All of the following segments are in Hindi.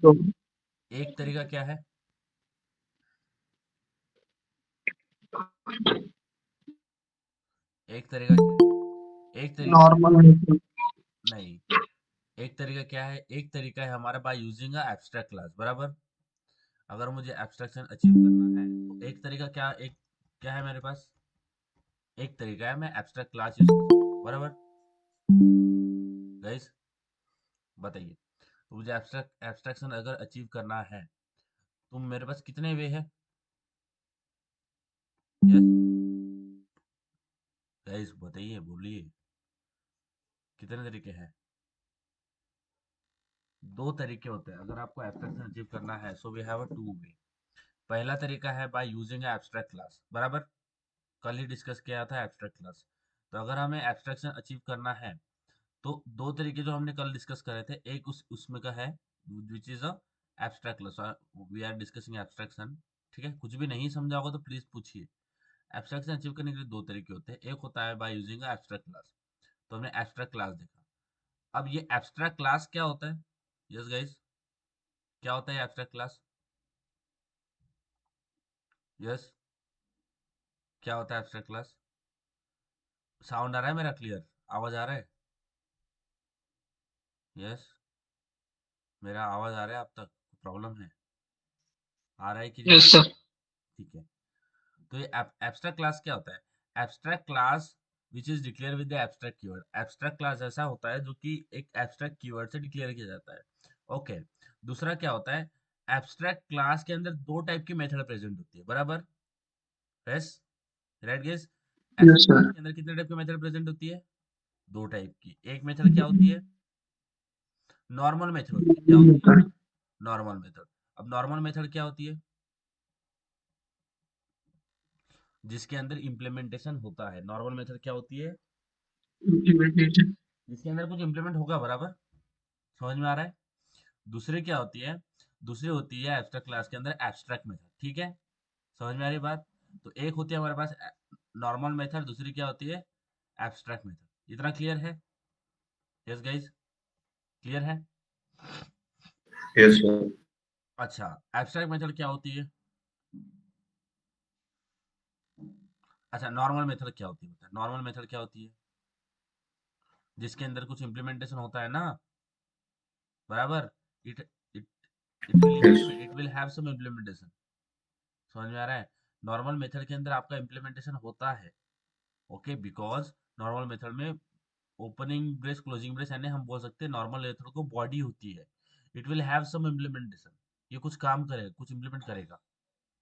तो एक तरीका क्या है? एक तरीका क्या है? एक तरीका नॉर्मल मेथड। नहीं, एक तरीका क्या है? एक तरीका है हमारा by using a abstract class, बराबर। अगर मुझे एब्स्ट्रैक्शन अचीव करना है तो एक तरीका क्या है मेरे पास? एक तरीका है, मैं एब्स्ट्रैक्ट क्लास यूज कर सकता हूँ, बराबर। गाइस बताइए, तो मुझे एब्स्ट्रैक्शन अगर अचीव करना है तो मेरे पास कितने वे है? यस गाइस बताइए, बोलिए, कितने तरीके हैं? दो तरीके होते हैं अगर आपको एब्स्ट्रैक्शन अचीव करना है। So we have a two way. पहला तरीका है बाय यूजिंग एब्स्ट्रैक्ट क्लास, बराबर। कल ही डिस्कस किया था एब्स्ट्रैक्ट क्लास। तो अगर हमें एब्स्ट्रैक्शन अचीव करना है तो दो तरीके जो हमने कल डिस्कस करे थे, एक उसमें का है which is a abstract class. We are discussing abstraction. ठीक है, कुछ भी नहीं समझा होगा तो प्लीज पूछिए। एब्स्ट्रैक्शन अचीव करने के लिए दो तरीके होते हैं, एक होता है बाय यूजिंग एब्स्ट्रैक्ट क्लास। तो हमने एब्स्ट्रैक्ट क्लास देखा। अब ये एब्स्ट्रैक्ट क्लास क्या होता है? यस गाइस, क्या होता है एब्स्ट्रैक्ट क्लास? यस, क्या होता है एब्स्ट्रैक्ट क्लास? साउंड आ रहा है मेरा क्लियर? आवाज आ रहा है? यस, मेरा आवाज आ रहा है आप तक? प्रॉब्लम है? आ रहा है कि नहीं आ यस रहा? सर। ठीक है। तो ये एब्स्ट्रैक्ट क्लास क्या होता है? Abstract class which is declare with the abstract keyword. Abstract class ऐसा होता है जो कि एक एब्स्ट्रैक्ट कीवर्ड से डिक्लेयर किया जाता है। ओके। दूसरा क्या होता है? एब्स्ट्रैक्ट क्लास के अंदर दो टाइप की मेथड प्रेजेंट होती है, बराबर। Yes, right guess. Yes abstract class sir. के अंदर कितने टाइप की मेथड प्रेजेंट होती है? दो टाइप की। एक मेथड क्या होती है? नॉर्मल मेथड होती है। क्या होती है? Normal method. अब नॉर्मल मेथड क्या होती है? जिसके अंदर इम्प्लीमेंटेशन होता है। नॉर्मल मेथड क्या होती है? इम्प्लीमेंटेशन। जिसके अंदर कुछ इम्प्लीमेंट होगा, बराबर। समझ में आ रहा है? दूसरी क्या होती है? दूसरी होती है एब्स्ट्रैक्ट क्लास के अंदर एब्स्ट्रैक्ट मेथड। ठीक है, समझ में आ रही बात? तो एक होती है हमारे पास नॉर्मल मेथड, दूसरी क्या होती है? Abstract method. इतना क्लियर है? यस गाइस, क्लियर है? Yes sir. अच्छा, एब्स्ट्रैक्ट मेथड क्या होती है? अच्छा, नॉर्मल मेथड क्या होती है? नॉर्मल मेथड क्या होती है? जिसके अंदर कुछ इम्प्लीमेंटेशन होता है ना, बराबर। It it it will yes. Implement, it will have some implementation. समझ में आ रहा है? नॉर्मल मेथड के अंदर आपका इम्प्लीमेंटेशन होता है। ओके, बिकॉज नॉर्मल मेथड में ओपनिंग ब्रेस क्लोजिंग ब्रेस, यानी हम बोल सकते हैं नॉर्मल मेथड को बॉडी होती है। It will have some implementation. ये कुछ काम करेगा, कुछ इम्प्लीमेंट करेगा।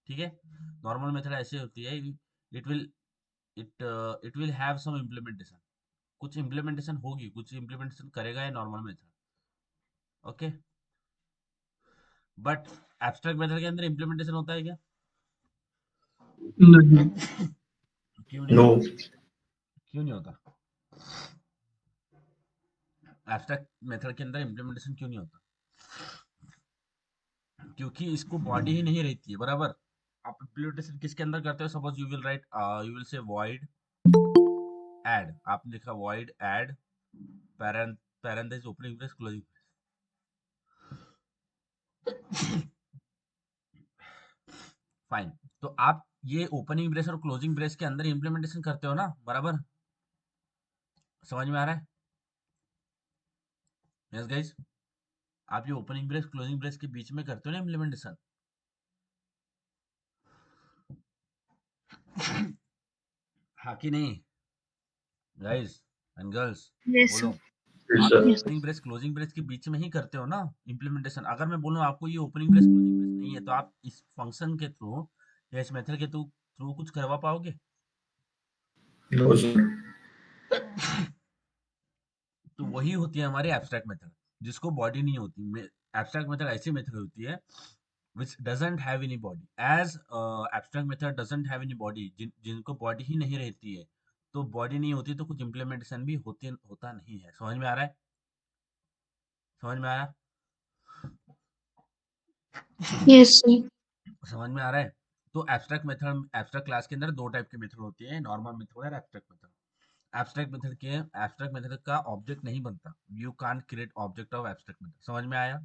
ठीक है, नॉर्मल मेथड ऐसे होती है। It will it it will have some implementation. कुछ इम्प्लीमेंटेशन होगी, कुछ इम्प्लीमेंटेशन करेगा ये normal method. Okay, but abstract method के अंदर इम्प्लीमेंटेशन होता है क्या? नहीं। क्यों नहीं नो। होता? क्यों नहीं होता? एब्स्ट्रैक्ट मेथड के अंदर इम्प्लीमेंटेशन क्यों नहीं होता? क्योंकि इसको बॉडी ही नहीं रहती है, बराबर। आप इम्प्लीमेंटेशन किसके अंदर करते हो? Suppose you will right, you will say void add. आपने लिखा void add parenthesis opening brace closing. Fine. तो आप ये ओपनिंग ब्रेस और क्लोजिंग ब्रेस के अंदर इम्प्लीमेंटेशन करते हो ना, बराबर। समझ में आ रहा है? यस गाइस, आप ये ओपनिंग ब्रेस क्लोजिंग ब्रेस के बीच में करते हो ना इम्प्लीमेंटेशन। हाँ कि नहीं गाइस एंड गर्ल्स? यस बोलो। सर। यस आप ये sir. Yes. Opening brace closing brace के बीच में ही करते हो ना इम्प्लीमेंटेशन। अगर मैं बोलूँ आपको ये ओपनिंग ब्रेस क्लोजिंग ब्रेस नहीं है तो आप इस फंक्शन के थ्रू या इस मेथड के थ्रू कुछ करवा पाओगे? No sir. तो वही होती है हमारी एब्स्ट्रैक्ट मेथड, जिसको बॉडी नहीं होती। एब्स्ट्रैक्ट मेथड ऐसी मेथड होती है which doesn't have any body, as abstract method doesn't have any body, जिनको बॉडी ही नहीं रहती है। तो बॉडी नहीं होती तो कुछ इम्प्लीमेंटेशन भी होता नहीं है। समझ में आ रहा है? समझ में आया? Yes sir. समझ में आ रहा है? तो एब्स्ट्रैक्ट क्लास के अंदर दो टाइप के मेथड होती है, नॉर्मल मेथड और एब्स्ट्रैक्ट मेथड। एब्स्ट्रैक्ट मेथड का ऑब्जेक्ट नहीं बनता। You can't create object of abstract method. समझ में आया?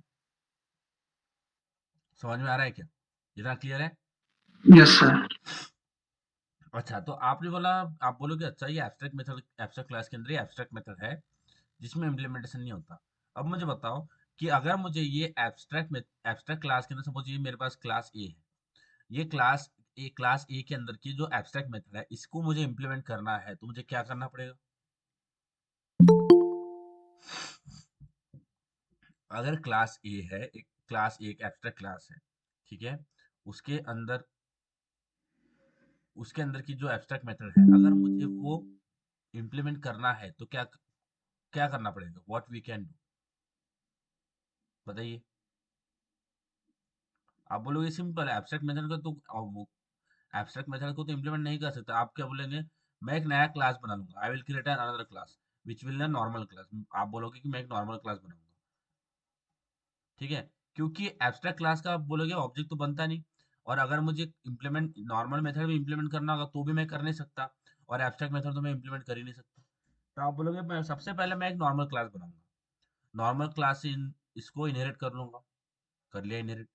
समझ में आ रहा है क्या? इतना क्लियर है? Yes sir. अच्छा, तो आपने बोला, आप बोलोगे अच्छा ये एब्स्ट्रैक्ट मेथड, एब्स्ट्रैक्ट क्लास के अंदर ये एब्स्ट्रैक्ट मेथड है जिसमें इम्प्लीमेंटेशन नहीं होता। अब मुझे बताओ कि अगर मुझे ये एब्स्ट्रैक्ट में एब्स्ट्रैक्ट क्लास के अंदर सपोज ये मेरे पास क्लास ए है, ये क्लास ए के अंदर की जो एब्स्ट्रैक्ट मेथड है इसको मुझे इम्प्लीमेंट करना है, तो मुझे क्या करना पड़ेगा? अगर क्लास ए है, एक एब्स्ट्रैक्ट क्लास है, ठीक है, उसके अंदर उसके अंदर की जो एब्स्ट्रैक्ट मेथड है अगर मुझे वो इम्प्लीमेंट करना है तो क्या क्या करना पड़ेगा? व्हाट वी कैन डू, बताइए। आप बोलोगे सिंपल है, एब्स्ट्रैक्ट मेथड का तो एब्स्ट्रैक्ट मेथड को तो इम्प्लीमेंट नहीं कर सकते। आप क्या बोलेंगे? मैं एक नया क्लास बना लूंगा, आई will create another class which will न नॉर्मल क्लास। आप बोलोगे कि मैं एक नॉर्मल क्लास बनाऊंगा, ठीक है, क्योंकि एब्स्ट्रैक्ट क्लास का आप बोलोगे ऑब्जेक्ट तो बनता नहीं, और अगर मुझे इम्प्लीमेंट नॉर्मल मेथड भी इम्प्लीमेंट करना होगा तो भी मैं कर नहीं सकता, और एब्स्ट्रैक्ट मेथड तो मैं इम्प्लीमेंट कर ही नहीं सकता। तो आप बोलोगे मैं सबसे पहले मैं एक नॉर्मल क्लास बनाऊंगा, नॉर्मल क्लास से इसको इनहेरिट कर लूंगा, कर लिया इनहेरिट।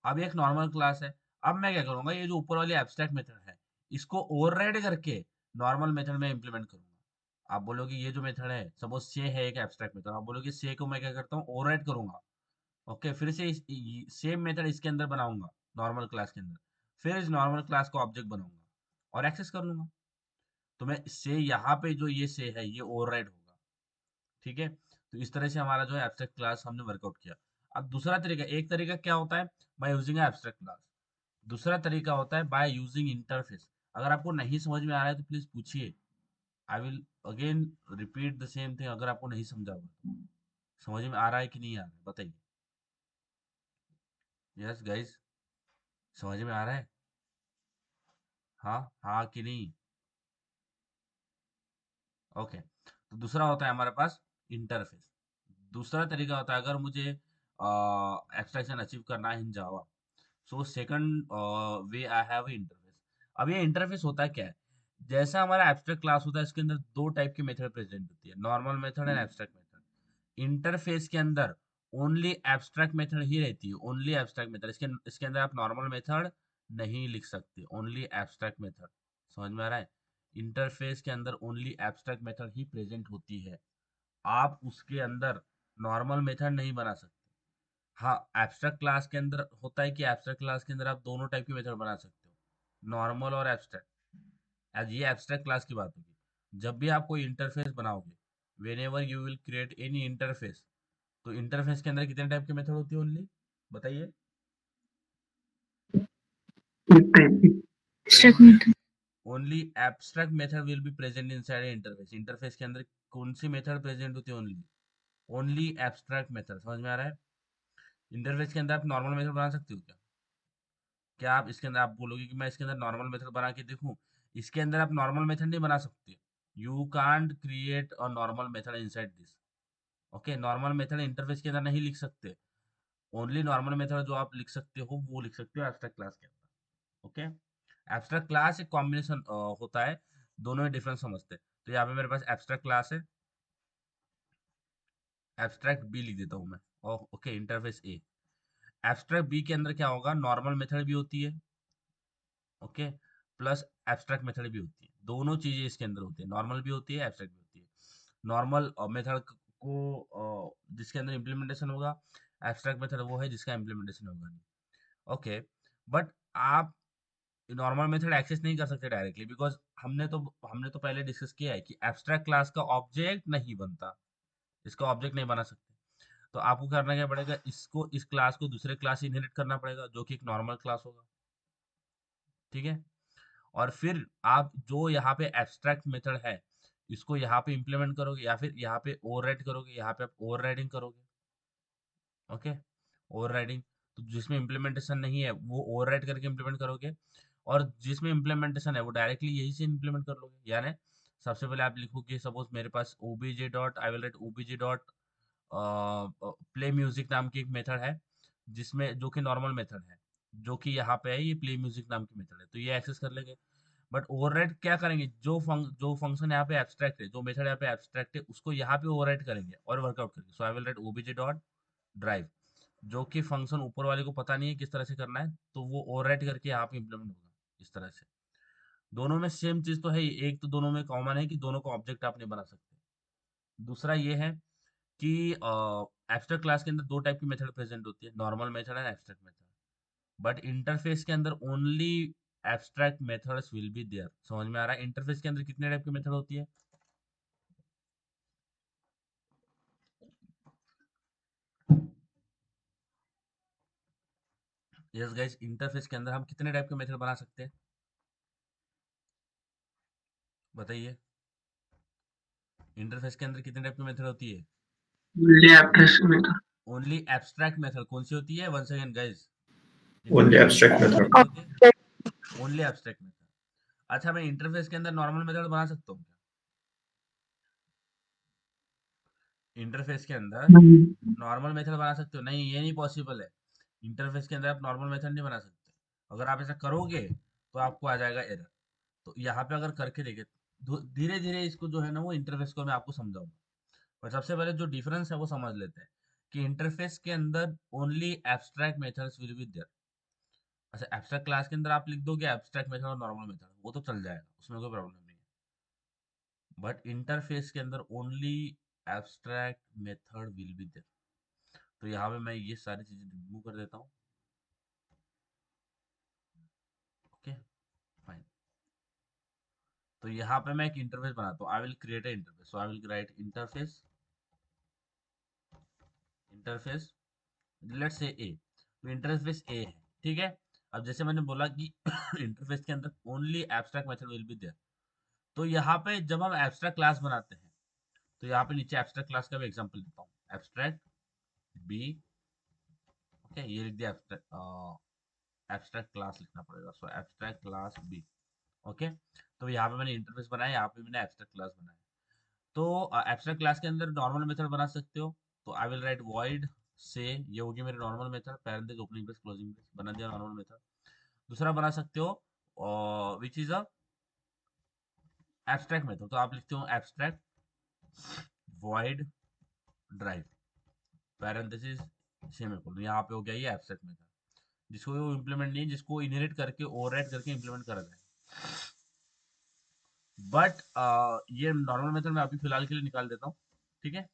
अब ये एक नॉर्मल क्लास है, अब मैं क्या करूंगा, ये जो ऊपर वाली एब्स्ट्रैक्ट मेथड है इसको ओवरराइड करके नॉर्मल मेथड में इम्प्लीमेंट करूंगा। आप बोलोगे ये जो मेथड है सपोज से है एक एब्स्ट्रैक्ट मेथड, आप बोलोगे से को मैं क्या करता हूँ, ओवरराइड करूंगा। ओके, फिर से सेम मेथड इसके अंदर बनाऊंगा, नॉर्मल क्लास के अंदर, फिर इस नॉर्मल क्लास को ऑब्जेक्ट बनाऊंगा और एक्सेस कर लूंगा। तो मैं से यहाँ पे जो ये से है ये ओवरराइड होगा, ठीक है। तो इस तरह से हमारा जो है एब्स्ट्रैक्ट क्लास हमने वर्कआउट किया। अब दूसरा तरीका, एक तरीका क्या होता है बाय यूजिंग एब्स्ट्रैक्ट क्लास, दूसरा तरीका होता है बाय यूजिंग इंटरफेस। अगर आपको नहीं समझ में आ रहा है तो प्लीज पूछिए, आई will again repeat the same thing अगर आपको नहीं समझा होगा तो। समझ में आ रहा है कि नहीं आ रहा है बताइए। यस गाइस, समझ में आ रहा है? हाँ हाँ कि नहीं? ओके, तो दूसरा होता है हमारे पास इंटरफेस। दूसरा तरीका होता है अगर मुझे एब्स्ट्रैक्शन अचीव करना है in Java, so second way I have interface. अब ये इंटरफेस होता है क्या है, जैसा हमारा एब्स्ट्रैक्ट क्लास होता है इसके अंदर दो टाइप की मेथड प्रेजेंट होती है, normal method and abstract method. Interface के अंदर ओनली एब्स्ट्रैक्ट मेथड ही रहती है, ओनली एब्स्ट्रैक्ट मेथड, इसके अंदर आप नॉर्मल मेथड नहीं लिख सकते, ओनली एब्स्ट्रैक्ट मेथड। समझ में आ रहा है? इंटरफेस के अंदर ओनली एब्स्ट्रैक्ट मेथड ही प्रेजेंट होती है, आप उसके अंदर नॉर्मल मेथड नहीं बना सकते। हाँ, एब्स्ट्रैक्ट क्लास के अंदर होता है कि एब्स्ट्रैक्ट क्लास के अंदर आप दोनों टाइप की मेथड बना सकते हो, नॉर्मल और एब्स्ट्रैक्ट। आज ये एब्स्ट्रैक्ट क्लास की बात होगी। जब भी आप कोई इंटरफेस बनाओगे, when ever you will create any interface, तो इंटरफेस के अंदर कितने टाइप की मेथड होती है ओनली, बताइए। एक टाइप की। Only abstract method will be present inside interface. Interface के अंदर कौन सी मेथड प्रेजेंट होती है? Only only abstract method. समझ में आ रहा है? इंटरफेस के अंदर आप नॉर्मल मेथड बना सकते हो क्या? क्या आप इसके अंदर, आप बोलोगे कि मैं इसके अंदर नॉर्मल मेथड बना के देखूं, इसके अंदर आप नॉर्मल मेथड नहीं बना सकते। You can't create a normal method inside this. Okay, normal method interface के अंदर नहीं लिख सकते, ओनली नॉर्मल मेथड जो आप लिख सकते हो वो लिख सकते हो एब्स्ट्रैक्ट क्लास के अंदर। ओके, एब्स्ट्रैक्ट क्लास एक कॉम्बिनेशन होता है, दोनों ही डिफरेंस समझते हैं। तो यहाँ पे मेरे पास एब्स्ट्रैक्ट क्लास है, एब्स्ट्रैक्ट बी लिख देता हूँ मैं। ओके, इंटरफेस ए। एब्स्ट्रैक्ट बी के अंदर क्या होगा, नॉर्मल मेथड भी होती है, ओके, प्लस एब्स्ट्रैक्ट मेथड भी होती है, दोनों चीजें इसके अंदर होती है, नॉर्मल भी होती है एब्स्ट्रैक्ट भी होती है। नॉर्मल मेथड को जिसके अंदर इम्प्लीमेंटेशन होगा, एब्स्ट्रैक्ट मेथड वो है जिसका इम्प्लीमेंटेशन होगा नहीं। ओके, बट आप नॉर्मल मेथड एक्सेस नहीं कर सकते डायरेक्टली, बिकॉज हमने तो पहले डिस्कस किया है कि एब्स्ट्रैक्ट क्लास का ऑब्जेक्ट नहीं बनता, इसका ऑब्जेक्ट नहीं बना सकते। तो आपको करना क्या पड़ेगा, इसको, इस क्लास को दूसरे क्लास से इनहेरिट करना पड़ेगा जो कि एक नॉर्मल क्लास होगा, ठीक है। और फिर आप जो यहाँ पे एब्स्ट्रैक्ट मेथड है इसको यहाँ पे इम्प्लीमेंट करोगे, या फिर यहाँ पे ओवरराइड करोगे, यहाँ पे आप ओवरराइडिंग करोगे। ओके, ओवरराइडिंग, तो जिसमें इम्प्लीमेंटेशन नहीं है वो ओवरराइड करके इम्प्लीमेंट करोगे, और जिसमें इम्प्लीमेंटेशन है वो डायरेक्टली यही से इम्प्लीमेंट कर लोगे। यानी सबसे पहले आप लिखोगे, सपोज मेरे पास OBJ dot, I will write OBJ dot play music नाम की एक मेथड है, जिसमें जो कि नॉर्मल मेथड है, जो कि यहाँ पे है ये प्ले म्यूजिक नाम की मेथड है, तो ये एक्सेस कर लेंगे। बट ओवरराइड क्या करेंगे, जो फंक्शन यहाँ पे एब्स्ट्रैक्ट है, जो मेथड यहाँ पे एब्स्ट्रैक्ट है उसको यहाँ पे ओवरराइड करेंगे और वर्कआउट करेंगे। So I will write OBJ dot drive, जो कि फंक्शन ऊपर वाले को पता नहीं है किस तरह से करना है, तो वो ओवरराइट करके यहाँ पे इम्प्लीमेंट होगा इस तरह से। दोनों में सेम चीज तो है ही, एक तो दोनों में कॉमन है कि दोनों का ऑब्जेक्ट आप नहीं बना सकते। दूसरा ये है कि एब्स्ट्रैक्ट क्लास के अंदर दो टाइप की मेथड प्रेजेंट होती है, normal method and abstract method. But interface के अंदर only abstract methods will be there. समझ में आ रहा है? इंटरफेस के अंदर कितने टाइप की मेथड होती है? यस गाइस, इंटरफेस के अंदर हम कितने टाइप के मेथड बना सकते हैं, बताइए? इंटरफेस के अंदर कितने टाइप की मेथड होती है? लेफ्ट में था। ओनली एब्स्ट्रैक्ट मेथड कौन सी होती है? Once again guys, Only interface के अंदर abstract कौन सी method. मेथड होती है? Only abstract method. अच्छा, मैं इंटरफेस के अंदर नॉर्मल मेथड बना सकता हूँ क्या? इंटरफेस के अंदर नॉर्मल मेथड बना सकते हो? नहीं, ये नहीं पॉसिबल है। इंटरफेस के अंदर आप नॉर्मल मेथड नहीं बना सकते। अगर आप ऐसा करोगे तो आपको आ जाएगा एरर। तो यहाँ पे अगर करके देखे, धीरे धीरे इसको जो है ना वो इंटरफेस को मैं आपको समझाऊंगा। पर सबसे पहले जो डिफरेंस है वो समझ लेते हैं कि इंटरफेस के अंदर only abstract methods will be there. अच्छा, एब्स्ट्रैक्ट क्लास के अंदर आप लिख दोगे एब्स्ट्रैक्ट मेथड और नॉर्मल मेथड, वो तो चल जाएगा, उसमें कोई प्रॉब्लम नहीं है। बट इंटरफेस के अंदर only abstract method will be there. तो यहाँ पे मैं ये सारी चीजें रिमूव कर देता हूँ। Okay, fine. तो यहाँ पे मैं एक इंटरफेस बनाता हूँ। I will create a interface, so I will write interface, interface let's say A. तो इंटरफेस ए है, ठीक है। अब जैसे मैंने बोला कि इंटरफेस के अंदर only abstract method will be there. तो यहाँ पे जब हम एब्स्ट्रैक्ट क्लास बनाते हैं, तो यहाँ पे नीचे एब्स्ट्रैक्ट क्लास का भी एग्जांपल देता हूँ, एब्स्ट्रैक्ट बी। ओके, ये लिख दिया एब्स्ट्रैक्ट, एब्स्ट्रैक्ट क्लास लिखना पड़ेगा, सो एब्स्ट्रैक्ट क्लास बी। ओके, तो यहाँ पे मैंने इंटरफेस बनाया, यहाँ पे मैंने एब्स्ट्रैक्ट क्लास बनाया। तो एब्स्ट्रैक्ट क्लास के अंदर नॉर्मल मेथड बना सकते हो। तो आई विल राइट वॉइड से, ये होगी मेरी normal method, parenthesis opening brace closing brace, बना दिया नॉर्मल मेथड। दूसरा बना सकते हो विच इज अ एब्स्ट्रैक्ट मेथड, तो आप लिखते हो abstract void drive, parenthesis semicolon. यहाँ पे हो गया ये एब्स्ट्रैक्ट मेथड, जिसको वो इम्प्लीमेंट नहीं है, जिसको इनहेरिट करके ओवरराइट करके इम्प्लीमेंट करा जाए। बट ये नॉर्मल मेथड मैं अभी फिलहाल के लिए निकाल देता हूँ, ठीक है।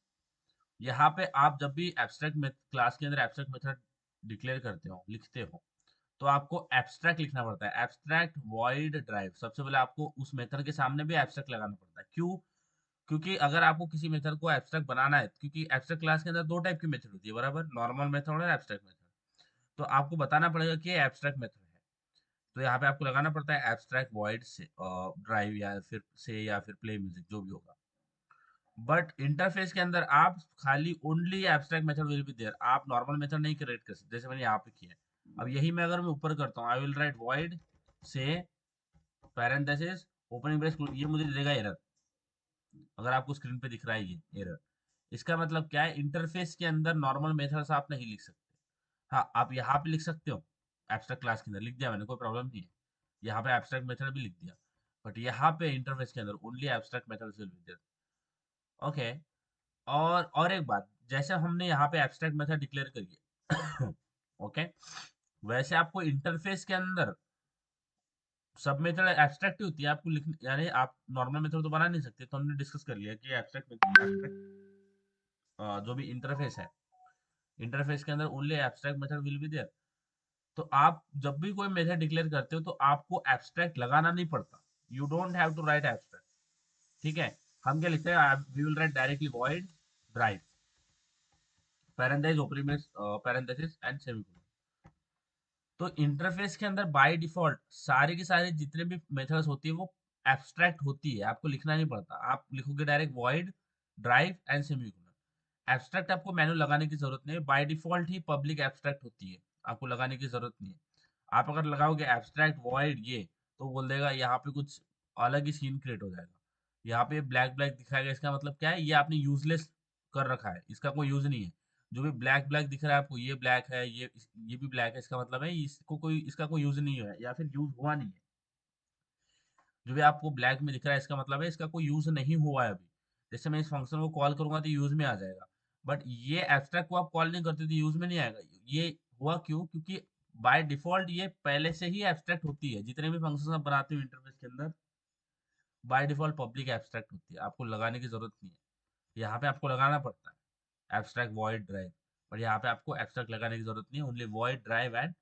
यहाँ पे आप जब भी एब्स्ट्रैक्ट क्लास के अंदर एब्स्ट्रैक्ट मेथड डिक्लेयर करते हो, लिखते हो, तो आपको एब्स्ट्रैक्ट लिखना पड़ता है, एब्स्ट्रैक्ट वॉइड ड्राइव। सबसे पहले आपको उस मेथड के सामने भी एब्स्ट्रैक्ट लगाना पड़ता है। क्यों? क्योंकि अगर आपको किसी मेथड को एब्स्ट्रैक्ट बनाना है, क्योंकि एब्स्ट्रैक्ट क्लास के अंदर दो टाइप की मेथड होती है, बराबर, नॉर्मल मेथड और एब्स्ट्रैक्ट मेथड। तो आपको बताना पड़ेगा कि ये एब्स्ट्रैक्ट मेथड है। तो यहाँ पे आपको लगाना पड़ता है एब्स्ट्रैक्ट वॉइड से ड्राइव, या फिर प्ले म्यूजिक, जो भी होगा। बट इंटरफेस के अंदर आप खाली only abstract method will be there, आप नॉर्मल मेथड नहीं क्रिएट कर सकते, जैसे मैंने यहाँ पे किया है। अब यही मैं अगर मैं ऊपर करता हूँ, आई विल राइट वॉइड से पैरेंथेसिस ओपनिंग ब्रेस, ये मुझे दे देगा एरर। अगर आपको स्क्रीन पे दिख रहा है ये एरर, इसका मतलब क्या है? इंटरफेस के अंदर नॉर्मल मेथड्स आप नहीं लिख सकते। हाँ, आप यहाँ पे लिख सकते हो, एब्स्ट्रैक्ट क्लास के अंदर लिख दिया मैंने, कोई प्रॉब्लम नहीं है। यहाँ पे एब्स्ट्रैक्ट मेथड भी लिख दिया, बट यहाँ पे इंटरफेस के अंदर only abstract method will be there. Okay, और एक बात, जैसे हमने यहाँ पे एब्स्ट्रैक्ट मेथड डिक्लेयर करी ओके, वैसे आपको इंटरफेस के अंदर सब मेथड एब्स्ट्रैक्ट ही होती है, आपको लिखने, यानी आप नॉर्मल मेथड तो बना नहीं सकते। तो हमने डिस्कस कर लिया कि एब्स्ट्रैक्ट जो भी इंटरफेस है, इंटरफेस के अंदर only abstract method will be there. तो आप जब भी कोई मेथड डिक्लेयर करते हो तो आपको एब्स्ट्रैक्ट लगाना नहीं पड़ता, you don't have to write abstract, ठीक है। हम क्या लिखते हैं? We will write directly void drive, parenthesis opening brace parenthesis end semicolon. तो इंटरफेस के अंदर बाय डिफॉल्ट सारे के सारे जितने भी मेथड्स होती है वो एब्स्ट्रैक्ट होती है, आपको लिखना नहीं पड़ता। आप लिखोगे direct void drive and semicolon. Abstract आपको मैनुअल लगाने की जरूरत नहीं है, by default he public abstract होती है, आपको लगाने की जरूरत नहीं है। आप अगर लगाओगे एब्स्ट्रैक्ट वॉइड ये, तो बोल देगा यहाँ पे कुछ अलग ही सीन क्रिएट हो जाएगा। यहाँ पे ब्लैक ब्लैक दिखाएगा, इसका मतलब क्या है? ये आपने यूजलेस कर रखा है, इसका कोई यूज नहीं है। जो भी ब्लैक ब्लैक दिख रहा है आपको, ये ब्लैक है, ये भी ब्लैक है, इसका मतलब है इसका कोई यूज नहीं है, या फिर यूज हुआ नहीं है। जो भी आपको ब्लैक में दिख रहा है, इसका मतलब है इसका कोई यूज नहीं हुआ है अभी। जैसे मैं इस फंक्शन को कॉल करूंगा तो यूज में आ जाएगा, बट ये एब्स्ट्रैक्ट को आप कॉल नहीं करते तो यूज में नहीं आएगा। ये हुआ क्यों? क्योंकि बाय डिफॉल्ट ये पहले से ही एब्स्ट्रैक्ट होती है। जितने भी फंक्शंस आप बनाते हो इंटरफेस के अंदर बाय डिफॉल्ट पब्लिक एब्स्ट्रैक्ट होती है, आपको लगाने की जरूरत नहीं है। यहाँ पे आपको लगाना पड़ता है एब्स्ट्रैक्ट वॉइड ड्राइव, और यहाँ पे आपको एब्स्ट्रैक्ट लगाने की जरूरत नहीं है, only void drive and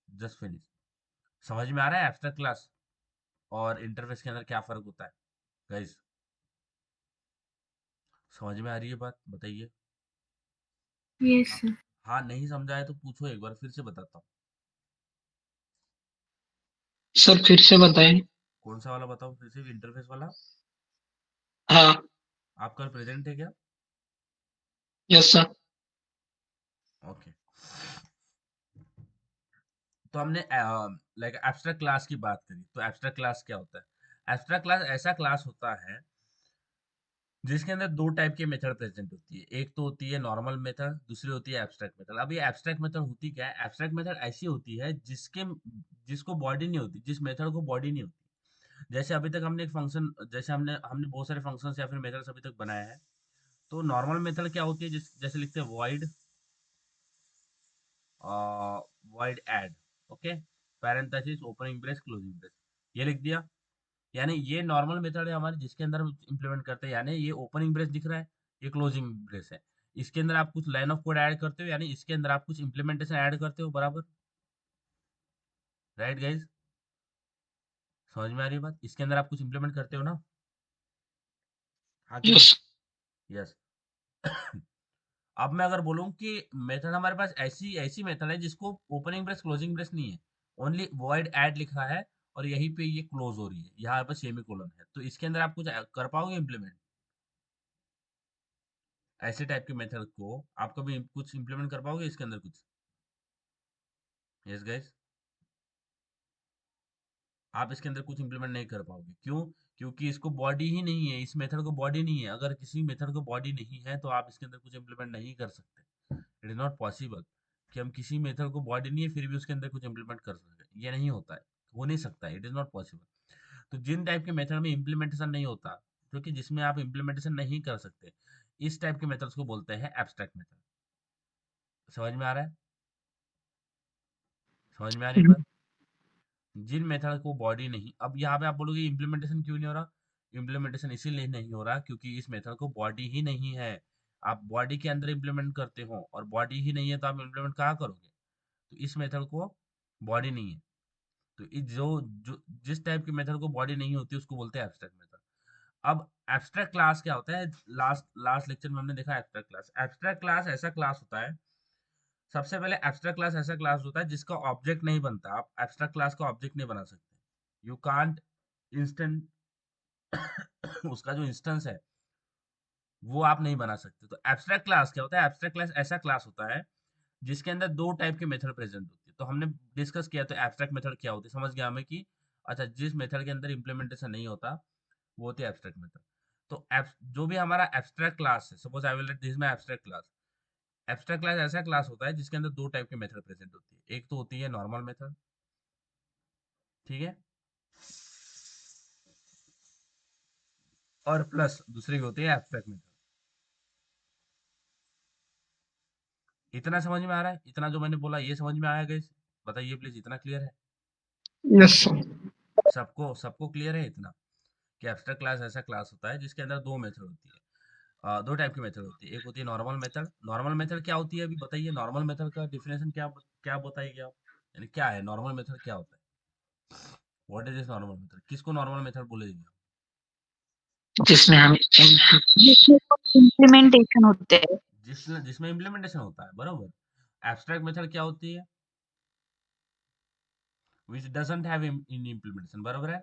just finish. समझ में आ रहा है एब्स्ट्रैक्ट क्लास और इंटरफेस के अंदर क्या फर्क होता है गाइस? समझ में आ रही है बात? बताइए। यस हाँ, सर। हाँ, नहीं समझा है तो पूछो, एक बार फिर से बताता हूँ। सर फिर से बताएं। कौन सा वाला बताऊँ फिर से? इंटरफेस वाला? हाँ। आप कल प्रेजेंट है क्या? Yes sir. ओके। तो हमने लाइक एब्स्ट्रैक्ट क्लास की बात करी, तो एब्स्ट्रैक्ट क्लास क्या होता है? एब्स्ट्रैक्ट क्लास ऐसा क्लास होता है जिसके अंदर दो टाइप के मेथड प्रेजेंट होती है। एक तो होती है नॉर्मल मेथड, दूसरी होती है एब्स्ट्रैक्ट मेथड। अब ये एब्स्ट्रैक्ट मेथड होती क्या है? एब्स्ट्रैक्ट मेथड ऐसी होती है जिसको बॉडी नहीं होती, जिस मेथड को बॉडी नहीं होती। जैसे अभी तक हमने एक फंक्शन, जैसे हमने हमने बहुत सारे फंक्शंस या फिर मेथड्स अभी तक बनाए हैं। तो नॉर्मल मेथड क्या होती है? जैसे लिखते हैं void void add, okay, parenthesis opening brace closing brace, ये लिख दिया। यानी ये नॉर्मल मेथड है हमारे, जिसके अंदर हम इंप्लीमेंट करते हैं। यानी ये ओपनिंग ब्रेस दिख रहा है, ये क्लोजिंग ब्रेस है। इसके अंदर आप कुछ लाइन ऑफ कोड ऐड करते हो, यानी इसके अंदर आप कुछ इंप्लीमेंटेशन ऐड करते हो, बराबर? Right guys? समझ में आ रही है बात? इसके अंदर आप कुछ इंप्लीमेंट करते हो ना? हाँ कि नहीं? यस। यस। अब मैं अगर बोलूँ कि मेथड हमारे पास ऐसी ऐसी मेथड है जिसको ओपनिंग ब्रेस क्लोजिंग ब्रेस नहीं है, ओनली वॉइड ऐड लिखा है, और यहीं पे ये क्लोज हो रही है, यहाँ पर सेमीकोलन है, तो इसके अंदर आप कुछ कर पाओगे इंप्लीमेंट? ऐसे टाइप के मेथड को आप कभी कुछ इंप्लीमेंट कर पाओगे इसके अंदर कुछ? Yes guys? आप इसके अंदर कुछ इंप्लीमेंट नहीं कर पाओगे, क्यों? क्योंकि इसको बॉडी ही नहीं है, इस मेथड को बॉडी नहीं है। अगर किसी मेथड को बॉडी नहीं है तो आप इसके अंदर कुछ इंप्लीमेंट नहीं कर सकते। इट इज नॉट पॉसिबल कि हम किसी मेथड को बॉडी नहीं है फिर भी उसके अंदर कुछ इंप्लीमेंट कर सकते, ये नहीं होता है, हो नहीं सकता है, इट इज नॉट पॉसिबल। तो जिन टाइप के मेथड में इम्प्लीमेंटेशन नहीं होता, क्योंकि जिसमें आप इम्प्लीमेंटेशन नहीं कर सकते, इस टाइप के मेथड्स को बोलते हैं एब्स्ट्रैक्ट मेथड। समझ में आ रहा है? समझ में आ रही है बात? जिन मेथड को बॉडी नहीं, अब यहाँ पे आप बोलोगे इम्प्लीमेंटेशन क्यों नहीं हो रहा? इम्प्लीमेंटेशन इसीलिए नहीं हो रहा क्योंकि इस मेथड को बॉडी ही नहीं है। आप बॉडी के अंदर इम्प्लीमेंट करते हो, और बॉडी ही नहीं है तो आप इम्प्लीमेंट कहाँ करोगे? तो इस मेथड को बॉडी नहीं है। तो जो जिस टाइप की मेथड को बॉडी नहीं होती उसको बोलते हैं एब्स्ट्रैक्ट मेथड। अब एब्स्ट्रैक्ट क्लास क्या होता है? लास्ट लास्ट लेक्चर में हमने देखा एब्स्ट्रैक्ट क्लास। एब्स्ट्रैक्ट क्लास ऐसा क्लास होता है, सबसे पहले एब्स्ट्रैक्ट क्लास ऐसा क्लास होता है जिसका ऑब्जेक्ट नहीं बनता। आप एब्स्ट्रैक्ट क्लास का ऑब्जेक्ट नहीं बना सकते, यू कांट इंस्टेंट उसका जो इंस्टेंस है वो आप नहीं बना सकते। तो एब्स्ट्रैक्ट क्लास क्या होता है? एब्स्ट्रैक्ट क्लास ऐसा क्लास होता है जिसके अंदर दो टाइप के मेथड प्रेजेंट होती है। तो हमने डिस्कस किया, तो एब्स्ट्रैक्ट मेथड क्या होती है समझ गया हमें कि अच्छा, जिस मेथड के अंदर इंप्लीमेंटेशन नहीं होता वो होती है एब्स्ट्रैक्ट मेथड। तो जो भी हमारा एब्स्ट्रैक्ट क्लास है, suppose I will right this my abstract class. Abstract class ऐसा क्लास होता है जिसके अंदर दो टाइप के मेथड प्रेजेंट होती है। एक तो होती है नॉर्मल मेथड, ठीक है, और प्लस दूसरी होती है एब्स्ट्रैक्ट मेथड। इतना समझ में आ रहा है? इतना जो मैंने बोला ये समझ में आया गाइस? बताइए प्लीज, इतना क्लियर है? Yes sir. सबको सबको क्लियर है इतना कि एब्स्ट्रैक्ट क्लास ऐसा क्लास होता है जिसके अंदर दो मेथड होती है, दो टाइप की मेथड होती है। एक होती है नॉर्मल मेथड। नॉर्मल मेथड क्या होती है अभी बताइए? नॉर्मल मेथड का डिफिनेशन क्या क्या बताइए आप? यानी क्या है नॉर्मल मेथड? क्या होता है? What is this normal method? किसको नॉर्मल मेथड बोलेंगे आप? जिसमें हम इम्प्लीमेंटेशन होते हैं। जिसमें इम्प्लीमेंटेशन होता है, बरोबर। एब्स्ट्रैक्ट मेथड क्या होती है? विच डजंट हैव इन इम्प्लीमेंटेशन, बरोबर है?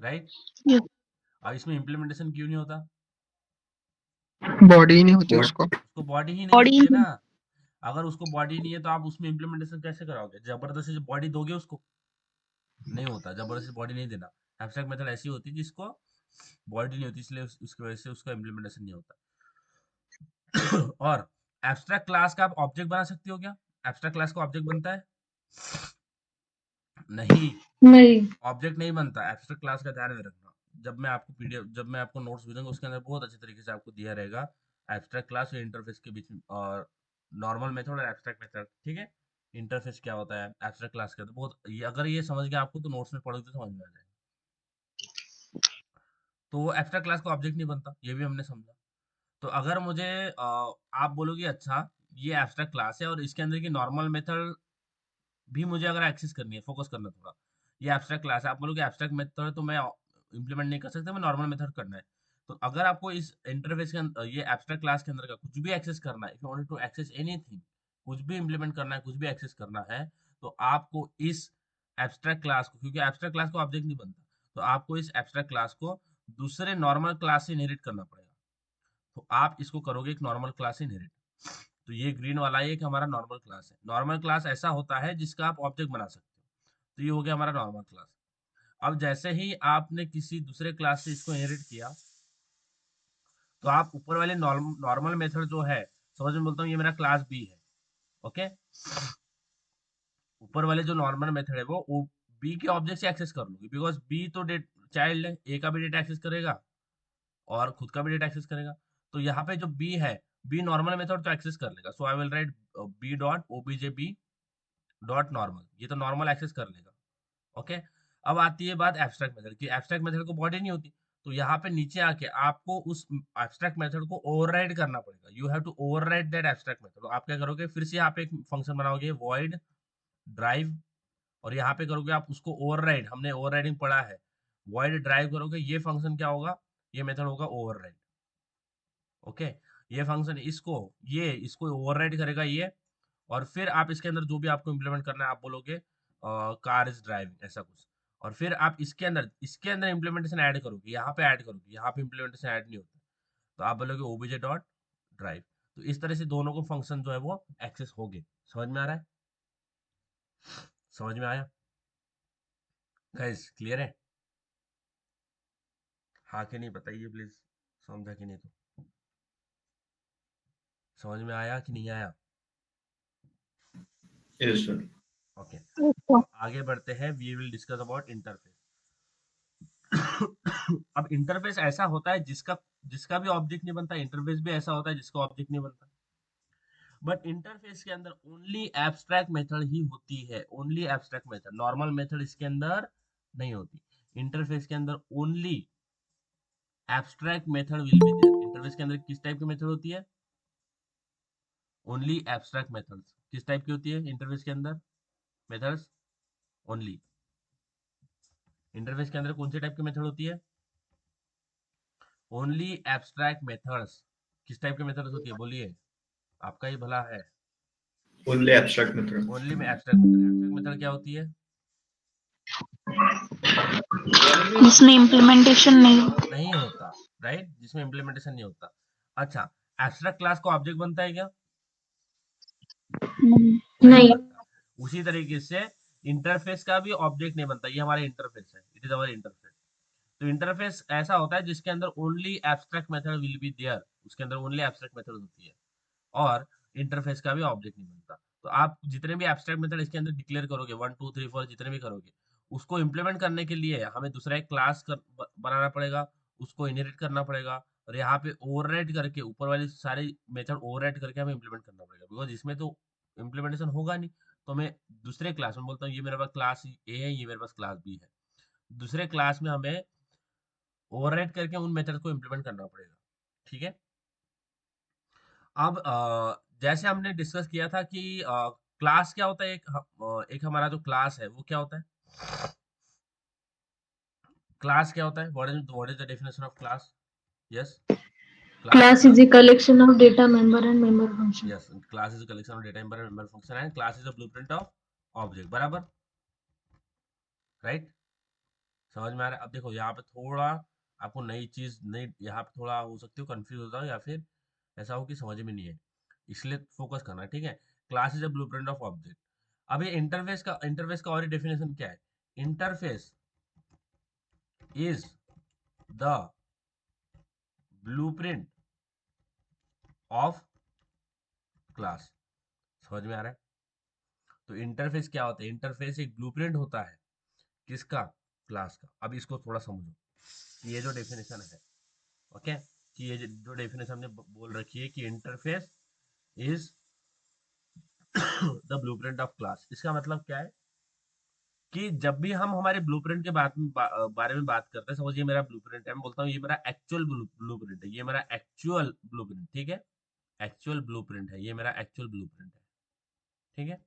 राइट? और इसमें इम्प्लीमेंटेशन क्यों नहीं होता? बॉडी ही नहीं होती उसको। उसको बॉडी ही नहीं बॉडी होती है ना। अगर उसको बॉडी नहीं है तो आप उसमें इम्प्लीमेंटेशन कैसे कराओगे? जबरदस्ती से बॉडी दोगे उसको? नहीं होता, जबरदस्ती बॉडी नहीं देना। एब्स्ट्रैक्ट मेथड ऐसी होती है जिसको बॉडी नहीं होती, इसलिए उसकी वजह से उसका इम्प्लीमेंटेशन नहीं होता। और एब्स्ट्रैक्ट क्लास का आप ऑब्जेक्ट बना सकते हो क्या? एब्स्ट्रैक्ट क्लास का ऑब्जेक्ट बनता है? नहीं, नहीं। ऑब्जेक्ट नहीं बनता एब्स्ट्रैक्ट क्लास का, ध्यान में रखना। जब मैं आपको नोट्स भेजूंगा उसके अंदर बहुत अच्छे तरीके से आपको दिया रहेगा एब्स्ट्रैक्ट क्लास और इंटरफेस के बीच में, और नॉर्मल मेथड और एब्स्ट्रैक्ट मेथड, ठीक है। इंटरफेस क्या होता है एब्स्ट्रैक्ट क्लास का, तो बहुत ये अगर ये समझ गए आपको तो नोट्स में पढ़ोगे तो समझ में आ जाएगा। तो एब्स्ट्रैक्ट क्लास का ऑब्जेक्ट नहीं बनता, ये भी हमने समझा। तो अगर मुझे आप बोलोगे अच्छा ये एब्स्ट्रैक्ट क्लास है और इसके अंदर की नॉर्मल मेथड भी मुझे अगर एक्सेस करनी है, फोकस करना थोड़ा, ये एब्स्ट्रैक्ट क्लास है, आप बोलोगे एब्स्ट्रैक्ट मेथड तो मैं इंप्लीमेंट नहीं कर सकता, मैं नॉर्मल मेथड करना है। तो अगर आपको इस इंटरफेस के अंदर ये एब्स्ट्रैक्ट क्लास के अंदर का कुछ भी एक्सेस करना है, if you want to access anything, कुछ भी इंप्लीमेंट करना है, कुछ भी एक्सेस करना है, तो आपको इस एब्स्ट्रैक्ट क्लास को, क्योंकि एब्स्ट्रैक्ट क्लास का ऑब्जेक्ट नहीं बनता, तो आपको इस एब्स्ट्रैक्ट क्लास को दूसरे नॉर्मल क्लास से इनहेरिट करना पड़ेगा। तो आप इसको करोगे एक नॉर्मल क्लास से इनहेरिट। तो ये ग्रीन वाला एक हमारा नॉर्मल क्लास है। नॉर्मल क्लास ऐसा होता है जिसका आप ऑब्जेक्ट बना सकते हो। तो ये हो गया हमारा नॉर्मल क्लास। अब जैसे ही आपने किसी दूसरे क्लास से इसको इनहेरिट किया, तो आप ऊपर वाले नॉर्मल मेथड जो है, समझ में बोलता हूँ, ये मेरा क्लास बी है, ओके। ऊपर वाले जो नॉर्मल मेथड है वो बी के ऑब्जेक्ट से एक्सेस कर लूंगी, बिकॉज बी तो चाइल्ड है, ए का भी डेटा एक्सेस करेगा और खुद का भी डेटा एक्सेस करेगा। तो यहाँ पे जो बी है, बी नॉर्मल मेथड तो एक्सेस कर लेगा, so I will write B dot OBJ B dot normal, ये तो नॉर्मल एक्सेस कर लेगा, ओके। अब आती है बात एब्स्ट्रैक्ट मेथड की। एब्स्ट्रैक्ट मेथड को बॉडी नहीं होती, तो यहाँ पे नीचे आके आपको उस एब्स्ट्रैक्ट मेथड को ओवरराइड करना पड़ेगा। You have to override that abstract method. तो आप क्या करोगे, फिर से यहाँ पे एक फंक्शन बनाओगे void ड्राइव, और यहाँ पे करोगे आप उसको ओवरराइड, हमने ओवरराइडिंग पढ़ा है, void ड्राइव करोगे, ये फंक्शन क्या होगा, ये मेथड होगा ओवरराइड, ओके। ये फंक्शन इसको ओवरराइड करेगा ये, और फिर आप इसके अंदर जो भी आपको इम्प्लीमेंट करना है, आप बोलोगे कार इज ड्राइविंग, ऐसा कुछ। और फिर आप इसके अंदर इम्प्लीमेंटेशन ऐड करोगे, यहाँ पे ऐड करोगे, यहाँ पे इम्प्लीमेंटेशन ऐड नहीं होता, तो आप बोलोगे ओबीजे डॉट ड्राइव। तो इस तरह से दोनों को फंक्शन जो है वो एक्सेस हो गए। समझ में आ रहा है? समझ में आया गाइस? क्लियर है? हाँ कि नहीं बताइए प्लीज, समझा कि नहीं? तो समझ में आया कि नहीं आया? Yes sir. ओके, अच्छा, आगे बढ़ते हैं। We will discuss about interface. अब इंटरफेस ऐसा होता है जिसका जिसका भी ऑब्जेक्ट नहीं बनता, इंटरफेस भी ऐसा होता है जिसका ऑब्जेक्ट नहीं बनता। बट इंटरफेस के अंदर ओनली एब्स्ट्रैक्ट मेथड ही होती है, only abstract method, normal method इसके अंदर नहीं होती। इंटरफेस के अंदर only abstract method will be there. Interface के अंदर किस टाइप की मेथड होती है? Only abstract methods. किस टाइप की होती है इंटरफेस के अंदर मेथड्स? ओनली। इंटरफेस के अंदर कौन से टाइप की मेथड होती है? Only abstract methods. किस टाइप की मेथड्स होती है बोलिए, आपका ही भला है। Only abstract method. ओनली में एब्स्ट्रैक्ट मेथड। एब्स्ट्रैक्ट मेथड क्या होती है? इसमें इम्प्लीमेंटेशन नहीं होती। नहीं होता, राइट, जिसमें इम्प्लीमेंटेशन नहीं होता। अच्छा, एब्स्ट्रैक्ट क्लास का ऑब्जेक्ट बनता है क्या? नहीं नहीं। बनता। उसी तरीके से इंटरफेस का भी ऑब्जेक्ट नहीं बनता। ये हमारे इंटरफेस है, इट इज अवर इंटरफेस। तो इंटरफेस ऐसा होता है जिसके अंदर only abstract method will be there, उसके अंदर ओनली एब्स्ट्रैक्ट मेथड होती है, और इंटरफेस का भी ऑब्जेक्ट नहीं बनता। तो आप जितने भी एब्स्ट्रैक्ट मेथड इसके अंदर डिक्लेयर करोगे, 1 2 3 4 जितने भी करोगे, उसको इम्प्लीमेंट करने के लिए हमें दूसरा एक क्लास बनाना पड़ेगा, उसको इनहेरिट करना पड़ेगा, और यहाँ पे ओवरराइड करके ऊपर वाली सारे मेथड ओवरराइड करके हमें इम्प्लीमेंट करना पड़ेगा, बिकॉज इसमें तो इम्प्लीमेंटेशन होगा नहीं। तो मैं दूसरे क्लास में बोलता हूँ, ये मेरे पास क्लास ए है, ये मेरे पास क्लास बी है, दूसरे क्लास में हमें ओवरराइड करके उन मेथड को इम्प्लीमेंट करना पड़ेगा, ठीक है। अब जैसे हमने डिस्कस किया था कि क्लास क्या होता है, एक हमारा जो क्लास है वो क्या होता है? क्लास क्या होता है? What is the definition of class? Yes, class Class is a collection of data member and member function. Yes, class is collection of data member function and class is a blueprint of object, बराबर, राइट। समझ में आ रहा है? अब देखो यहाँ पे थोड़ा आपको नई चीज नहीं, यहाँ पे थोड़ा हो सकती हो कंफ्यूज हो जाओ, या फिर ऐसा हो कि समझ में नहीं है, इसलिए फोकस करना, ठीक है। Class is a blueprint of object. अब ये इंटरफेस का और डेफिनेशन क्या है? Interface is the blueprint of class. समझ में आ रहा है? तो इंटरफेस क्या होता है? इंटरफेस एक ब्लूप्रिंट होता है, किसका? क्लास का। अब इसको थोड़ा समझो कि ये जो डेफिनेशन है, ओके, कि ये जो डेफिनेशन हमने बोल रखी है कि interface is the blueprint of class. इसका मतलब क्या है कि जब भी हम हमारे ब्लूप्रिंट के बारे में बात करते हैं, सपोज ये मेरा ब्लूप्रिंट है, मैं बोलता हूँ ये मेरा एक्चुअल ब्लूप्रिंट है, ये मेरा एक्चुअल ब्लूप्रिंट, ठीक है, एक्चुअल ब्लूप्रिंट है, ये मेरा एक्चुअल ब्लूप्रिंट है, ठीक है।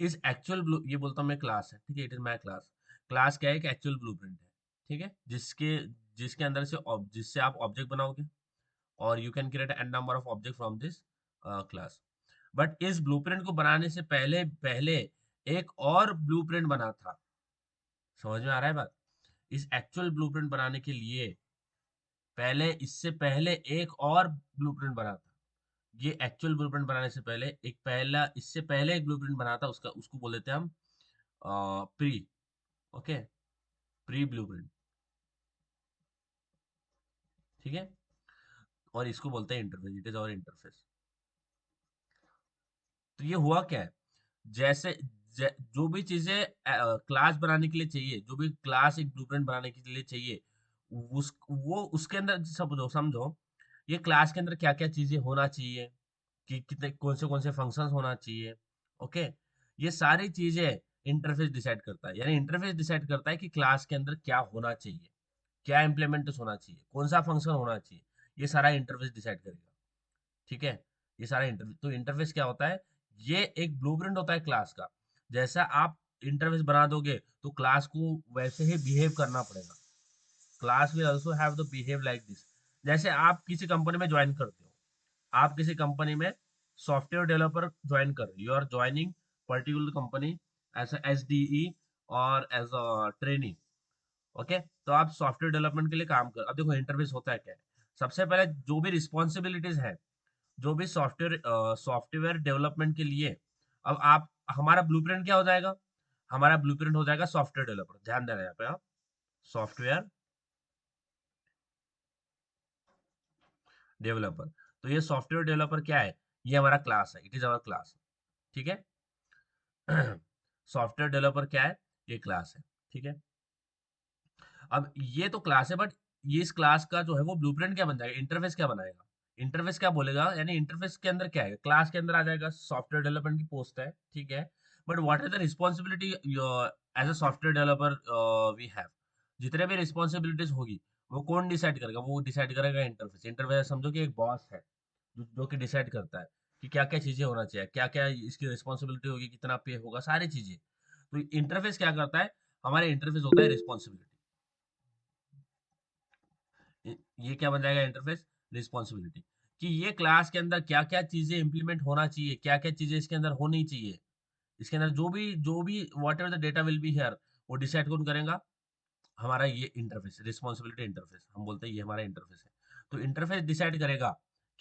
इस एक्चुअल ब्लू, ये बोलता हूँ मैं क्लास है, ठीक है, it is my class. Class क्या है, एक एक्चुअल ब्लूप्रिंट है, ठीक है, जिसके जिसके अंदर से जिससे आप ऑब्जेक्ट बनाओगे, और you can create an number of object from this class. But इस ब्लूप्रिंट को बनाने से पहले पहले एक और ब्लूप्रिंट बना था। समझ में आ रहा है बात? इस एक्चुअल ब्लूप्रिंट बनाने के लिए पहले, इससे पहले एक और ब्लूप्रिंट बना था। ये एक्चुअल ब्लूप्रिंट बनाने से पहले एक पहला, इससे पहले एक ब्लूप्रिंट बना था, उसका उसको बोल देते हैं हम प्री, ओके, प्री ब्लूप्रिंट, ठीक है, और इसको बोलते हैं इंटरफेस, इट इज और इंटरफेस। तो ये हुआ क्या है, जैसे जो भी चीजें क्लास बनाने के लिए चाहिए, जो भी क्लास एक ब्लूप्रिंट बनाने के लिए चाहिए, वो उसके अंदर समझो समझो ये क्लास के अंदर क्या क्या चीजें होना चाहिए, कि कितने कौन से फंक्शंस होना चाहिए, ओके, ये सारी चीजें इंटरफेस डिसाइड करता है। यानी इंटरफेस डिसाइड करता है कि क्लास के अंदर क्या होना चाहिए, क्या इम्प्लीमेंट होना चाहिए, कौन सा फंक्शन होना चाहिए, ये सारा इंटरफेस डिसाइड करेगा, ठीक है। ये सारा इंटरफेस, तो इंटरफेस क्या होता है, ये एक ब्लूप्रिंट होता है क्लास का। जैसा आप इंटरफेस बना दोगे तो क्लास को वैसे ही बिहेव करना पड़ेगा। Class will also have the behave like this. जैसे आप किसी कंपनी में ज्वाइन करते हो, आप किसी कंपनी में सॉफ्टवेयर डेवलपर ज्वाइन कर रहे हो, you are joining particular company as S D E और एज अ ट्रेनी, ओके। तो आप सॉफ्टवेयर डेवलपमेंट के लिए काम कर, अब देखो इंटरफेस होता है क्या है। सबसे पहले जो भी रिस्पॉन्सिबिलिटीज है, जो भी सॉफ्टवेयर डेवलपमेंट के लिए, अब आप, हमारा ब्लूप्रिंट क्या हो जाएगा, हमारा ब्लूप्रिंट हो जाएगा सॉफ्टवेयर डेवलपर। ध्यान देना यहाँ पे आप, सॉफ्टवेयर डेवलपर। तो ये सॉफ्टवेयर डेवलपर क्या है, ये हमारा क्लास है, इट इज आवर क्लास, ठीक है। सॉफ्टवेयर डेवलपर क्या है, ये क्लास है, ठीक है। अब ये तो क्लास है, बट ये इस क्लास का जो है वो ब्लूप्रिंट क्या बन जाएगा, इंटरफेस क्या बनाएगा, इंटरफेस क्या बोलेगा, यानी इंटरफेस के अंदर क्या है, क्लास के अंदर आ जाएगा सॉफ्टवेयर डेवलपमेंट की पोस्ट है, ठीक है। But what is the responsibility as a software developer we have, जितने भी रिस्पॉन्सिबिलिटीज होगी वो कौन डिसाइड करेगा, वो डिसाइड करेगा इंटरफेस। इंटरफेस समझो कि एक बॉस है जो कि डिसाइड करता है कि क्या क्या चीजें होना चाहिए, क्या क्या इसकी रिस्पॉन्सिबिलिटी होगी, कितना पे होगा, सारी चीजें। तो इंटरफेस क्या करता है, हमारे इंटरफेस होता है रिस्पॉन्सिबिलिटी। ये क्या बन जाएगा इंटरफेस, रिस्पॉन्सिबिलिटी, कि ये क्लास के अंदर क्या क्या चीजें इंप्लीमेंट होना चाहिए, क्या क्या चीजें इसके अंदर होनी चाहिए, इसके अंदर जो भी what ever the data will be here, वो डिसाइड कौन करेगा, हमारा ये इंटरफेस, रिस्पॉन्सिबिलिटी इंटरफेस, हम बोलते हैं ये हमारा इंटरफेस है। तो इंटरफेस डिसाइड करेगा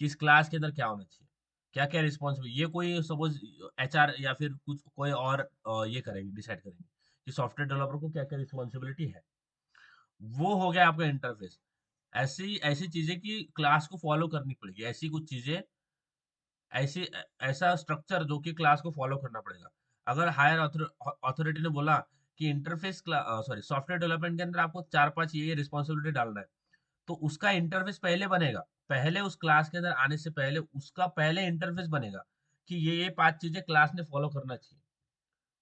कि इस क्लास के अंदर क्या होना चाहिए, क्या क्या रिस्पॉन्सिबिलिटी, ये कोई सपोज एचआर या फिर कुछ कोई और ये करेंगे, डिसाइड करेंगे कि सॉफ्टवेयर डेवलपर को क्या क्या रिस्पॉन्सिबिलिटी है। वो हो गया आपका इंटरफेस। ऐसी ऐसी चीजें कि क्लास को फॉलो करनी पड़ेगी, ऐसी कुछ चीजें, ऐसी ऐसा स्ट्रक्चर जो कि क्लास को फॉलो करना पड़ेगा। अगर हायर अथॉरिटी ने बोला कि इंटरफेस सॉरी सॉफ्टवेयर डेवलपमेंट के अंदर आपको 4-5 ये रिस्पॉन्सिबिलिटी डालना है, तो उसका इंटरफेस पहले बनेगा, पहले उस क्लास के अंदर आने से पहले उसका पहले इंटरफेस बनेगा कि ये 5 चीजें क्लास ने फॉलो करना चाहिए,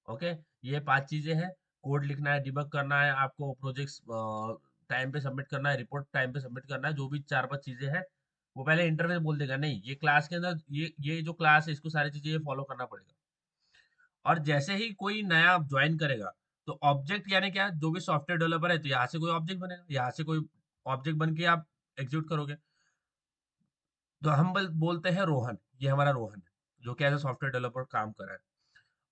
ओके। ये 5 चीजें हैं, कोड लिखना है, डिबग करना है, आपको प्रोजेक्ट्स टाइम पे सबमिट करना है, रिपोर्ट टाइम पे सबमिट करना है, जो भी 4-5 चीजें हैं, वो पहले इंटरफेस बोल देगा नहीं ये क्लास के अंदर ये जो क्लास है इसको सारी चीजें ये फॉलो करना पड़ेगा। और जैसे ही कोई नया ज्वाइन करेगा, तो ऑब्जेक्ट यानी क्या, जो भी सॉफ्टवेयर डेवलपर है तो यहाँ से कोई ऑब्जेक्ट बनेगा, यहाँ से कोई ऑब्जेक्ट बन के आप एग्जीक्यूट करोगे। तो हम बोलते हैं रोहन, ये हमारा रोहन है जो कि एज ए सॉफ्टवेयर डेवलपर काम कर रहा है।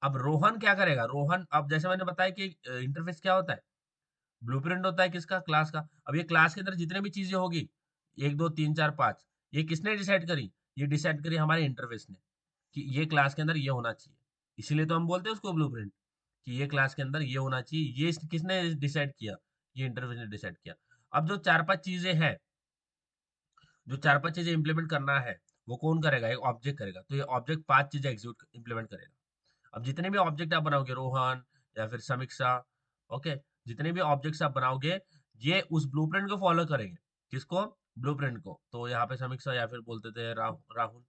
अब रोहन क्या करेगा, रोहन, अब जैसे मैंने बताया कि इंटरफेस क्या होता है, ब्लूप्रिंट होता है किसका, क्लास का। अब ये क्लास के अंदर जितने भी चीजें होगी, 1 2 3 4 5, ये किसने डिसाइड करी, ये डिसाइड करी हमारे इंटरफेस ने, कि ये क्लास के अंदर ये होना चाहिए। इसीलिए तो हम बोलते हैं उसको ब्लूप्रिंट, कि ये क्लास के अंदर ये होना चाहिए, ये किसने डिसाइड किया, ये इंटरफेस ने डिसाइड किया। अब जो 4-5 चीजें हैं, जो 4-5 चीजें इंप्लीमेंट करना है, वो कौन करेगा, एक ऑब्जेक्ट करेगा। तो ये ऑब्जेक्ट 5 चीजें एग्जीक्यूट इंप्लीमेंट करेगा। अब जितने भी ऑब्जेक्ट आप बनाओगे, रोहन या फिर समीक्षा, ओके, जितने भी ऑब्जेक्ट्स आप बनाओगे, ये उस ब्लूप्रिंट को फॉलो करेंगे। किसको, ब्लूप्रिंट को। तो यहाँ पे समीक्षा या फिर बोलते थे राहुल।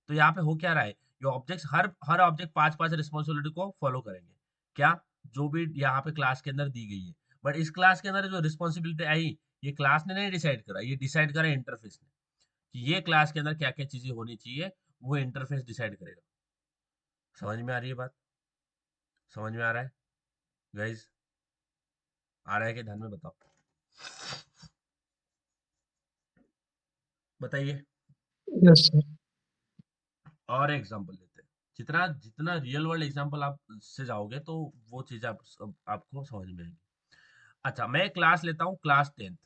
तो यहाँ पे हो क्या रहा है, ये ऑब्जेक्ट्स हर ऑब्जेक्ट 5 रिस्पॉन्सिबिलिटी को फॉलो करेंगे, क्या, जो भी यहाँ पे क्लास के अंदर दी गई है। बट इस क्लास के अंदर जो रिस्पॉन्सिबिलिटी आई, ये क्लास ने नहीं डिसाइड करा, ये डिसाइड करा इंटरफेस ने, कि ये क्लास के अंदर क्या क्या चीजें होनी चाहिए, वो इंटरफेस डिसाइड करेगा। समझ में आ रही है बात? समझ में आ रहा है गाइज? आ रहा है कि ध्यान में बताओ, बताइए। Yes sir. और एग्जांपल लेते हैं, जितना जितना रियल वर्ल्ड एग्जांपल आप से जाओगे तो वो चीज आपको समझ में आएगी। अच्छा, मैं क्लास लेता हूँ, क्लास 10th,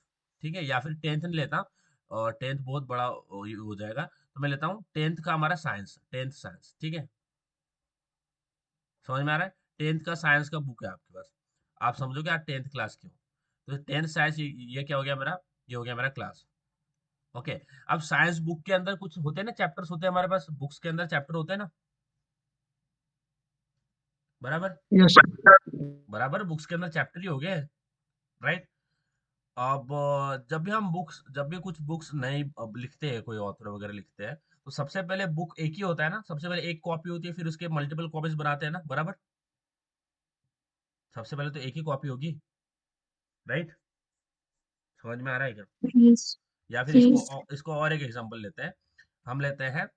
ठीक है, या फिर 10th नहीं लेता, और 10th बहुत बड़ा हो जाएगा, तो मैं लेता हूँ 10th का हमारा साइंस, 10th साइंस, ठीक है। समझ में आ रहा है? 10th का साइंस का बुक है आपके पास, आप समझोगे आप 10th क्लास के हो, तो 10th साइंस, ये क्या हो गया मेरा, ये हो गया मेरा क्लास। ओके, अब साइंस बुक के अंदर कुछ होते हैं ना, चैप्टर्स होते हैं हमारे पास, बुक्स के अंदर चैप्टर होते हैं ना, बराबर, यस सर। बराबर, बुक्स के अंदर चैप्टर ही हो गए, राइट। अब जब भी कुछ बुक्स नई अब लिखते हैं, कोई ऑथर वगैरह लिखते हैं, तो सबसे पहले बुक एक ही होता है ना, सबसे पहले एक कॉपी होती है, फिर उसके मल्टीपल कॉपीज बनाते हैं ना, बराबर। सबसे पहले तो एक ही कॉपी होगी, राइट। समझ में आ रहा है क्या? Yes. या फिर Yes. इसको और एक एग्जांपल लेते हैं, हम लेते हैं,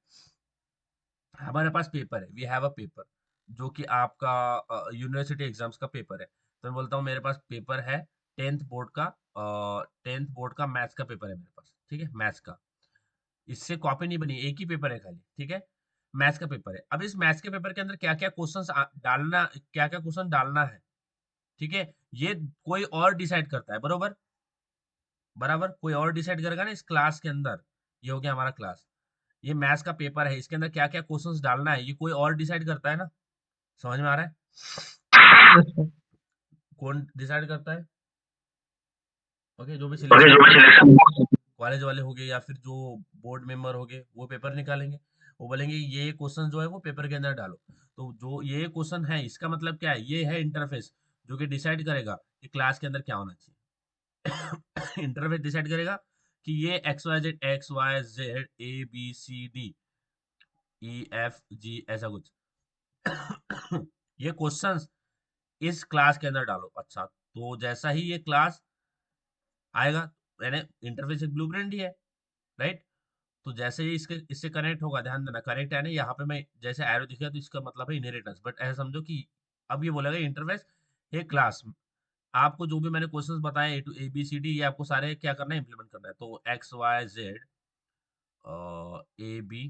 हमारे पास पेपर है, वी हैव अ पेपर, जो कि आपका यूनिवर्सिटी एग्जाम्स का पेपर है, तो मैं बोलता हूँ मेरे पास पेपर है 10th बोर्ड का, 10th बोर्ड का मैथ्स का पेपर है मेरे पास, ठीक है, मैथ्स का, इससे कॉपी नहीं बनी, एक ही पेपर है खाली, ठीक है, मैथ्स का पेपर है। अब इस मैथ्स के पेपर के अंदर क्या क्या क्वेश्चंस डालना, क्या क्या क्वेश्चन डालना है, ठीक है, ये कोई और डिसाइड करता है, बरोबर, बराबर, कोई और डिसाइड करेगा ना इस क्लास के अंदर। ये हो गया हमारा क्लास, ये मैथ्स का पेपर है, इसके अंदर क्या क्या क्वेश्चंस डालना है, ये कोई और डिसाइड करता है ना। समझ में आ रहा है? Yes sir. कौन डिसाइड करता है? ओके, जो भी ओके, सिलेक्शन जो भी सिलेक्शन। कॉलेज वाले हो गए या फिर जो बोर्ड मेंबर हो गए, वो पेपर निकालेंगे, वो बोलेंगे ये क्वेश्चन जो है वो पेपर के अंदर डालो, तो जो ये क्वेश्चन है इसका मतलब क्या है, ये है इंटरफेस, जो कि डिसाइड करेगा कि क्लास के अंदर क्या होना चाहिए। इंटरफेस डिसाइड करेगा कि ये X Y Z A B C D E F G ऐसा कुछ। ये क्वेश्चंस इस क्लास के अंदर डालो। अच्छा, तो जैसा ही ये क्लास आएगा, यानी इंटरफेस एक ब्लूप्रिंट ही है, राइट। तो जैसे ही इसके इससे कनेक्ट होगा, ध्यान देना, कनेक्ट है ना, यहाँ पे मैं जैसे एरो दिख गया तो इसका मतलब है इनहेरिटेंस, बट ऐसा समझो कि अब ये बोलेगा इंटरफेस ये क्लास, आपको जो भी मैंने क्वेश्चंस बताए A to A B C D, ये आपको सारे क्या करना है, इंप्लीमेंट करना है, तो X Y Z A B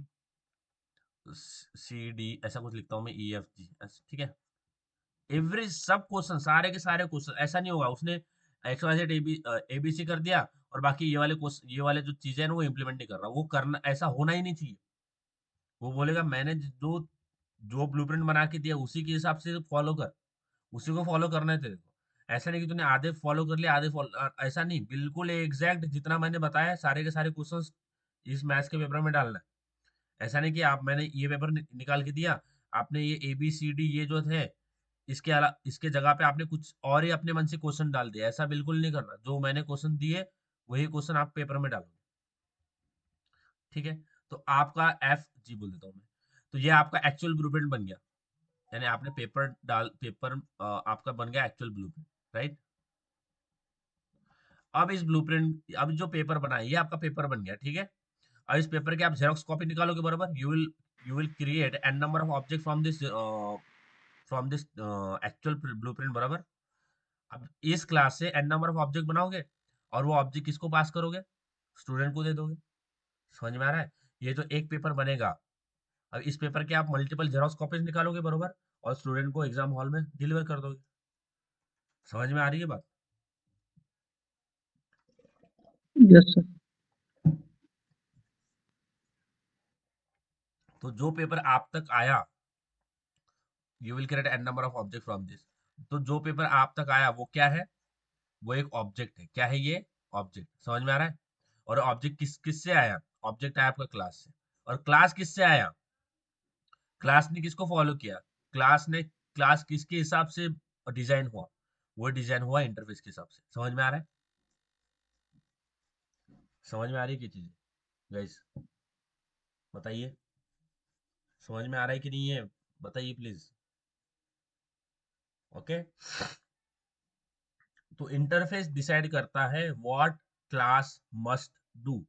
C D ऐसा कुछ लिखता हूँ मैं, ई एफ जी, ठीक है, एवरी सब क्वेश्चन, सारे के सारे क्वेश्चन, ऐसा नहीं होगा उसने एक्स वाई जेड एबीसी कर दिया और बाकी ये वाले क्वेश्चन, ये वाले जो चीजें हैं ना वो इम्प्लीमेंट नहीं कर रहा, वो करना, ऐसा होना ही नहीं चाहिए। वो बोलेगा मैंने जो जो ब्लूप्रिंट बना के दिया उसी के हिसाब से फॉलो कर, उसी को फॉलो करना है तेरे को। ऐसा नहीं कि तूने आधे फॉलो कर लिया, आधे फॉलो, ऐसा नहीं, बिल्कुल एग्जैक्ट जितना मैंने बताया सारे के सारे क्वेश्चंस इस मैथ्स के पेपर में डालना है। ऐसा नहीं कि आप, मैंने ये पेपर निकाल के दिया, आपने ये ए बी सी डी ये जो थे, इसके अलावा इसके जगह पे आपने कुछ और ही अपने मन से क्वेश्चन डाल दिया, ऐसा बिल्कुल नहीं करना, जो मैंने क्वेश्चन दिए वही क्वेश्चन आप पेपर में डालोगे, ठीक है। तो आपका एफ जी बोल देता हूँ मैं, तो ये आपका एक्चुअल ब्लूप्रिंट बन गया, यानी आपने पेपर आपका बन गया एक्चुअल ब्लूप्रिंट, राइट। अब इस ब्लूप्रिंट, अब जो पेपर बना है ये आपका पेपर बन गया, ठीक है। अब इस पेपर के आप जेरोक्स कॉपी निकालोगे, बराबर, you will create an number of object from this actual blueprint, बराबर। अब इस क्लास से एन नंबर ऑफ ऑब्जेक्ट बनाओगे और वो ऑब्जेक्ट किसको पास करोगे, स्टूडेंट को दे दोगे। समझ में आ रहा है? ये जो एक पेपर बनेगा, अब इस पेपर के आप मल्टीपल जेरोक्स कॉपीज निकालोगे, बरोबर, और स्टूडेंट को एग्जाम हॉल में डिलीवर कर दोगे। समझ में आ रही है बात? Yes sir. तो जो पेपर आप तक आया, you will create an number of object from this, तो जो पेपर आप तक आया वो क्या है, वो एक ऑब्जेक्ट है, क्या है ये, ऑब्जेक्ट। समझ में आ रहा है? और ऑब्जेक्ट किससे आया, ऑब्जेक्ट आया आपका क्लास से, और क्लास किससे आया, क्लास ने किसको फॉलो किया, क्लास किसके हिसाब से डिजाइन हुआ, वो डिजाइन हुआ इंटरफेस के हिसाब से। समझ में आ रहा है? समझ में आ रही है क्या चीज गाइस, बताइए। समझ में आ रहा है कि नहीं है, बताइए प्लीज। ओके, तो इंटरफेस डिसाइड करता है what class must do.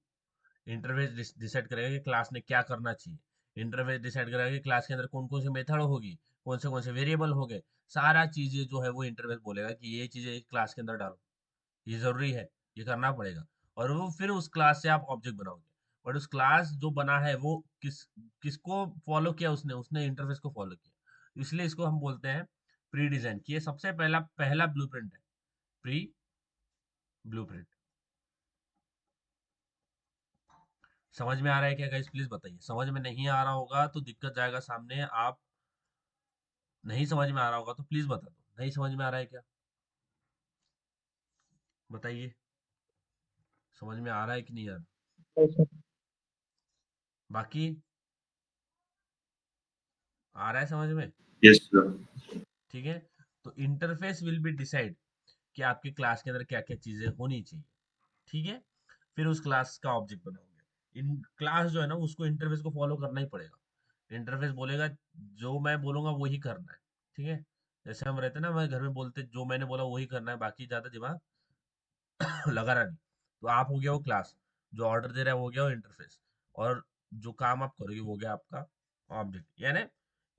Interface decide करेगा कि क्लास ने क्या करना चाहिए। इंटरफेस डिसाइड करेगा कि क्लास के अंदर कौन कौन सी मेथड होगी, कौन से वेरिएबल हो गए, सारा चीजें जो है वो इंटरफेस बोलेगा कि ये चीजें क्लास के अंदर डालो, ये जरूरी है, ये करना पड़ेगा। और वो फिर उस क्लास से आप ऑब्जेक्ट बनाओगे। बट उस क्लास जो बना है वो किसको फॉलो किया, उसने उसने इंटरफेस को फॉलो किया, इसलिए इसको हम बोलते हैं प्री डिजाइन। कि ये सबसे पहला पहला ब्लूप्रिंट है, प्री ब्लूप्रिंट। समझ में आ रहा है क्या गाइस, प्लीज बताइए। समझ में नहीं आ रहा होगा तो दिक्कत जाएगा सामने। आप नहीं समझ में आ रहा होगा तो प्लीज बता दो, नहीं समझ में आ रहा है क्या, बताइए। समझ में आ रहा है कि नहीं आ रहा? Yes, sir. बाकी आ रहा है समझ में? Yes sir. ठीक है, तो इंटरफेस विल बी डिसाइड कि आपकी क्लास के अंदर क्या क्या चीजें होनी चाहिए। ठीक है, फिर उस क्लास का ऑब्जेक्ट बनाओगे। इन क्लास जो है ना उसको इंटरफेस को फॉलो करना ही पड़ेगा। इंटरफेस बोलेगा जो मैं बोलूंगा वही करना है। ठीक है, जैसे हम रहते ना, मैं घर में बोलते जो मैंने बोला वही करना है, बाकी ज्यादा दिमाग लगाना नहीं। तो आप हो गया वो क्लास, जो ऑर्डर दे रहा है वो हो गया वो इंटरफेस, और जो काम आप करोगे वो हो गया आपका ऑब्जेक्ट। यानी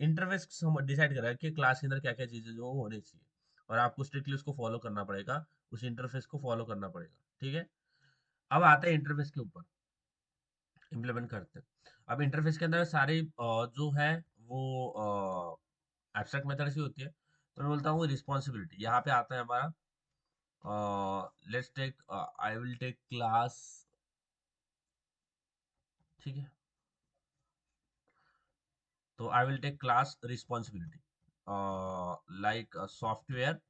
इंटरफेस डिसाइड करेगा कि क्लास के अंदर क्या क्या चीजें जो होनी चाहिए, और आपको स्ट्रिक्टली उसको फॉलो करना पड़ेगा, उस इंटरफेस को फॉलो करना पड़ेगा। ठीक है, अब आता है इंटरफेस के ऊपर, इम्प्लीमेंट करते हैं। अब इंटरफेस के अंदर सारी जो है वो एब्स्ट्रैक्ट मेथड्स ही होती है। तो मैं बोलता हूँ रिस्पॉन्सिबिलिटी, यहाँ पे आता है हमारा let's take, I will take class. ठीक है, तो I will take class responsibility like software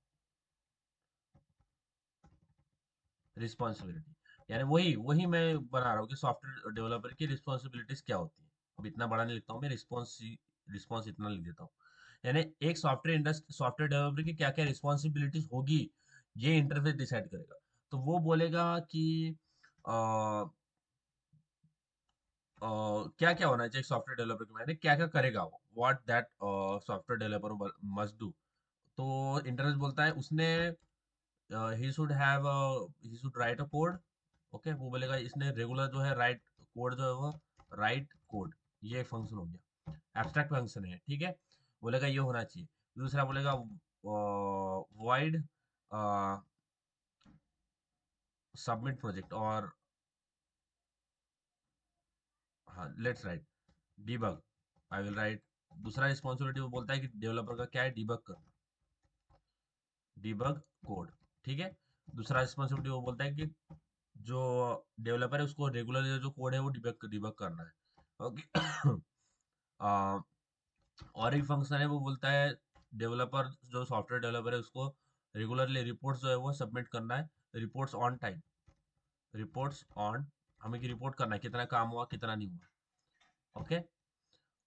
responsibility. यानी वही वही मैं बना रहा हूँ कि सॉफ्टवेयर डेवलपर की रिस्पॉन्सिबिलिटीज क्या होती है। अब इतना बड़ा नहीं लिखता हूँ मैं, रिस्पॉन्स इतना लिख देता हूँ। यानी एक सॉफ्टवेयर डेवलपर की क्या क्या रिस्पॉन्सिबिलिटीज होगी, ये इंटरफेस डिसाइड करेगा। तो वो बोलेगा कि क्या क्या होना चाहिए एक सॉफ्टवेयर डेवलपर के, मैंने क्या क्या करेगा वो, what that software developer must do. तो इंटरफेस बोलता है उसने he should write a code. Okay, वो बोलेगा इसने रेगुलर जो है राइट कोड जो है वो राइट कोड, ये एक फंक्शन हो गया, एब्स्ट्रैक्ट फंक्शन है। ठीक है, बोलेगा ये होना चाहिए। दूसरा बोलेगा वॉइड सबमिट प्रोजेक्ट, और हाँ let's write debug, I will right. दूसरा रिस्पॉन्सिबिलिटी वो बोलता है कि डेवलपर का क्या है, डिबग करना, डिबग कोड। ठीक है, दूसरा रिस्पॉन्सिबिलिटी वो बोलता है कि जो डेवलपर है उसको रेगुलर जो कोड है वो डिबग डिबग करना है। ओके और एक फंक्शन है वो बोलता है डेवलपर, जो सॉफ्टवेयर डेवलपर है उसको रेगुलरली रिपोर्ट्स जो है वो सबमिट करना है, reports on time, reports on, हमें की रिपोर्ट करना है कितना काम हुआ कितना नहीं हुआ। ओके,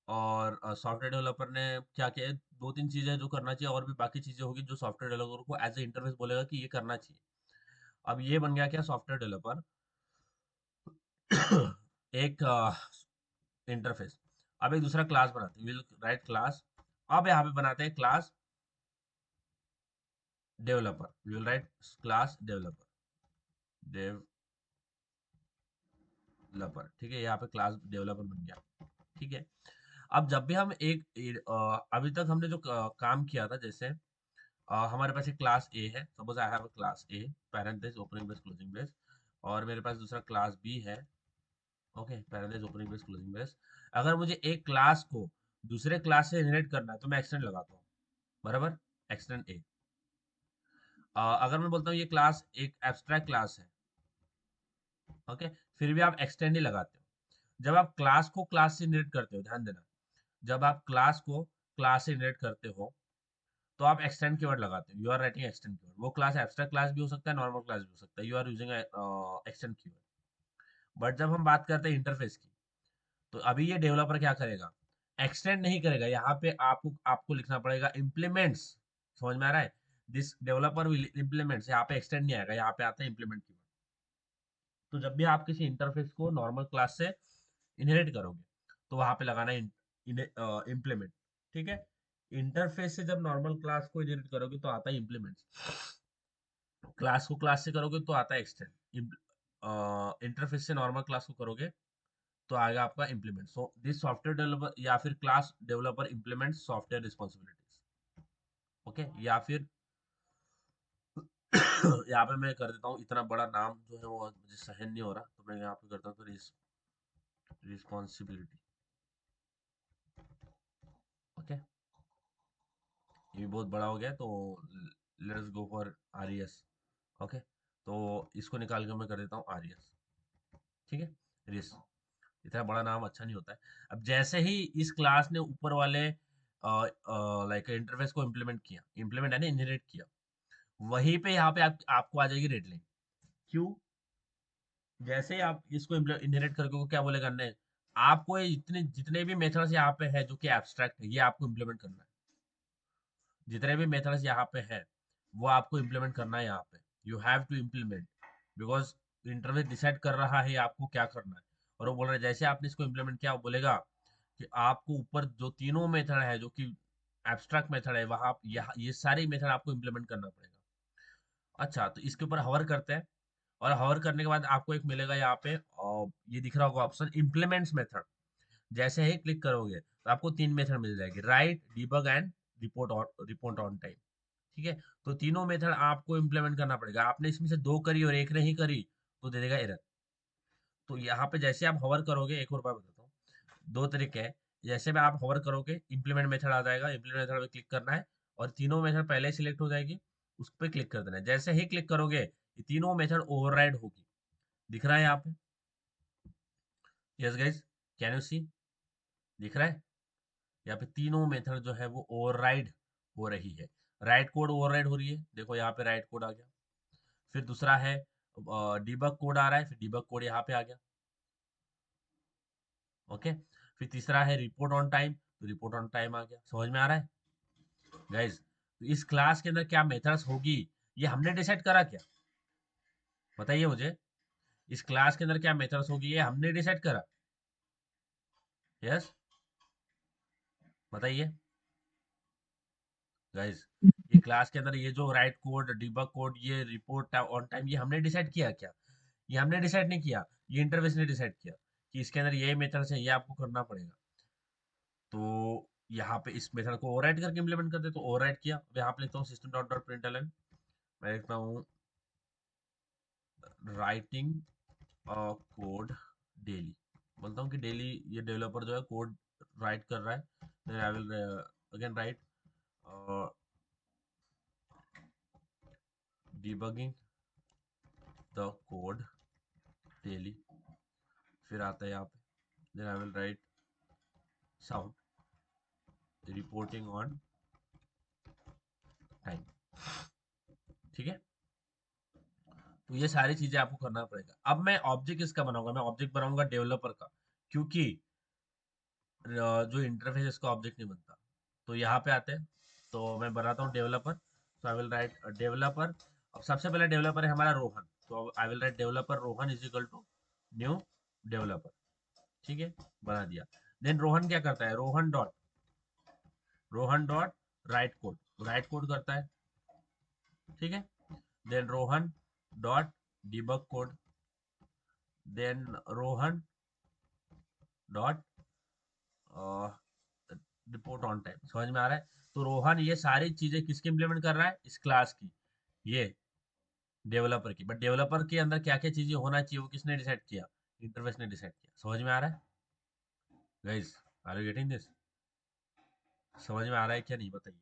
और सॉफ्टवेयर डेवलपर ने क्या किया है, दो तीन चीजें जो करना चाहिए, और भी बाकी चीजें होगी जो सॉफ्टवेयर डेवलपर को एज ए इंटरफेस बोलेगा कि ये करना चाहिए। अब ये बन गया क्या, सॉफ्टवेयर डेवलपर एक इंटरफेस। अब एक दूसरा क्लास बनाते हैं, विल राइट क्लास। अब यहाँ पे बनाते हैं class developer, we will write class developer, developer. ठीक है, यहाँ पे क्लास डेवलपर बन गया। ठीक है, अब जब भी हम अभी तक हमने जो काम किया था, जैसे हमारे पास एक क्लास ए है, suppose I have a class A, parenthesis opening brace closing brace, और मेरे पास दूसरा क्लास बी है। Okay, parenthesis opening brace closing brace. अगर मुझे एक क्लास को दूसरे क्लास से इनहेरिट करना है तो मैं एक्सटेंड लगाता हूँ, बराबर, एक्सटेंड ए। अगर मैं बोलता हूँ ये क्लास एक एब्स्ट्रैक्ट क्लास है, ओके, फिर भी आप एक्सटेंड ही लगाते हो। जब आप क्लास को क्लास से इनहेरिट करते हो, ध्यान देना, जब आप क्लास को क्लास से इनहेरिट करते हो तो आप एक्सटेंड कीवर्ड लगाते हो, you are writing extend keyword. वो क्लास एब्स्ट्रैक्ट क्लास भी हो सकता है, नॉर्मल क्लास भी हो सकता है, you are using extend keyword. बट जब हम बात करते हैं इंटरफेस की, तो अभी ये डेवलपर क्या करेगा, एक्सटेंड नहीं करेगा। यहाँ पे आपको आपको लिखना पड़ेगा इम्प्लीमेंट्स। समझ में आ रहा है, दिस डेवलपर विल इम्प्लीमेंट्स, यहाँ पे एक्सटेंड नहीं आएगा, यहाँ पे आता है इम्प्लीमेंट कीवर्ड। तो जब भी आप किसी इंटरफेस को नॉर्मल क्लास से इनहेरिट करोगे तो वहां पे लगाना है इम्प्लीमेंट, ठीक है। इंटरफेस से जब नॉर्मल क्लास को इनहेरिट करोगे तो आता है इम्प्लीमेंट, क्लास को क्लास से करोगे तो आता है एक्सटेंड, इंटरफेस से नॉर्मल क्लास को करोगे तो आएगा आपका implement. So this software developer या फिर class developer implement software responsibilities, okay. या फिर यहाँ पे मैं कर देता हूँ, इतना बड़ा नाम जो है वो मुझे सहन नहीं हो रहा, तो मैं यहाँ पे करता हूँ तो रिस्पॉन्सिबिलिटी, ओके। ये भी बहुत बड़ा हो गया, तो let's go for RES, okay. तो इसको निकाल के मैं कर देता हूँ आरईएस, ठीक है। रिस, इतना बड़ा नाम अच्छा नहीं होता है। अब जैसे ही इस क्लास ने ऊपर वाले लाइक इंटरफेस को इम्प्लीमेंट है ना, इनहेरिट किया, वहीं पे यहाँ पे आपको आ जाएगी रेड लाइन। क्यों? जैसे ही आप इसको इनहेरिट करके क्या बोलेगा ने, आपको ये जितने भी मेथड्स यहाँ पे है जो कि एब्स्ट्रैक्ट है, ये आपको इम्प्लीमेंट करना है। जितने भी मेथड्स यहाँ पे है वो आपको इम्प्लीमेंट करना है यहाँ पे, you have to implement, because interface decide कर रहा है आपको क्या करना है। और वो बोल रहा है जैसे आपने इसको इम्प्लीमेंट किया, वो बोलेगा कि आपको ऊपर जो तीनों मेथड है जो कि एब्स्ट्रैक्ट मेथड है, वहां ये सारे मेथड आपको इम्प्लीमेंट करना पड़ेगा। अच्छा, तो इसके ऊपर हवर करते हैं, और हवर करने के बाद आपको एक मिलेगा यहाँ पे, ये दिख रहा होगा ऑप्शन इम्प्लीमेंट्स मेथड। जैसे ही क्लिक करोगे तो आपको 3 मेथड मिल जाएगी, right, debug and report on time, ठीक है। तो तीनों मेथड आपको इम्प्लीमेंट करना पड़ेगा। आपने इसमें से 2 करी और 1 नहीं करी तो दे देगा एरर। तो यहाँ पे जैसे आप हवर करोगे, एक और बार बताता हूँ, 2 तरीके हैं। जैसे में आप हवर करोगे, इम्प्लीमेंट मेथड आ जाएगा, इम्प्लीमेंट मेथड पे क्लिक करना है, और तीनों मेथड पहले सिलेक्ट हो जाएगी, उस पर क्लिक कर देना है। जैसे ही क्लिक करोगे ये तीनों मेथड ओवरराइड होगी, दिख रहा है यहाँ पे? Yes guys, can you see? दिख रहा है यहाँ पे तीनों मेथड जो है वो ओवरराइड हो रही है। राइट कोड ओवरराइड हो रही है, देखो यहाँ पे राइट कोड आ गया। फिर दूसरा है डिबग कोड आ रहा है, फिर डिबग कोड यहाँ पे आ गया, ओके। फिर तीसरा है रिपोर्ट ऑन टाइम, तो रिपोर्ट ऑन टाइम आ गया। समझ में आ रहा है गाइज? तो इस क्लास के अंदर क्या मेथड्स होगी ये हमने डिसाइड करा क्या? बताइए मुझे, इस क्लास के अंदर क्या मेथड्स होगी ये हमने डिसाइड करा? यस, बताइए गाइज। ये क्लास के अंदर ये जो राइट कोड, डिबग कोड, ये रिपोर्ट ऑन टाइम, ये हमने डिसाइड किया क्या? ये हमने डिसाइड नहीं किया, ये इंटरफेस ने डिसाइड किया कि इसके अंदर ये मेथड्स है, ये आपको करना पड़ेगा। तो यहाँ पे इस मेथड को ओवरराइड करके इम्प्लीमेंट करते, तो ओवरराइड किया। अब यहाँ पे लिखता हूँ सिस्टम डॉट डॉट प्रिंटलन, मैं लिखता हूँ राइटिंग कोड डेली, बोलता हूँ कि डेली ये डेवलपर जो है कोड राइट कर रहा है, then I will again write debugging the code daily। फिर आता है यहाँ पे, then I will write sound reporting on time, ठीक है। तो ये सारी चीजें आपको करना पड़ेगा। अब मैं ऑब्जेक्ट किसका बनाऊंगा? मैं ऑब्जेक्ट बनाऊंगा डेवलपर का, क्योंकि जो इंटरफेस इसका ऑब्जेक्ट नहीं बनता। तो यहाँ पे आते हैं, तो मैं बनाता हूँ डेवलपर, तो आई विल राइट डेवलपर। अब सबसे पहले डेवलपर है हमारा रोहन, तो I will write developer Rohan is equal to new developer, ठीक है, बना दिया। देन रोहन क्या करता है? रोहन डॉट राइट कोड करता है, ठीक है। Then Rohan dot debug code, then Rohan dot report on time. समझ में आ रहा है? तो रोहन ये सारी चीजें किसकी इंप्लीमेंट कर रहा है? इस क्लास की, ये डेवलपर की। बट डेवलपर के अंदर क्या क्या चीजें होना चाहिए वो किसने डिसाइड किया? इंटरफेस ने डिसाइड किया। समझ में आ रहा है guys? Are you getting this? समझ में आ रहा है क्या नहीं, बताइए।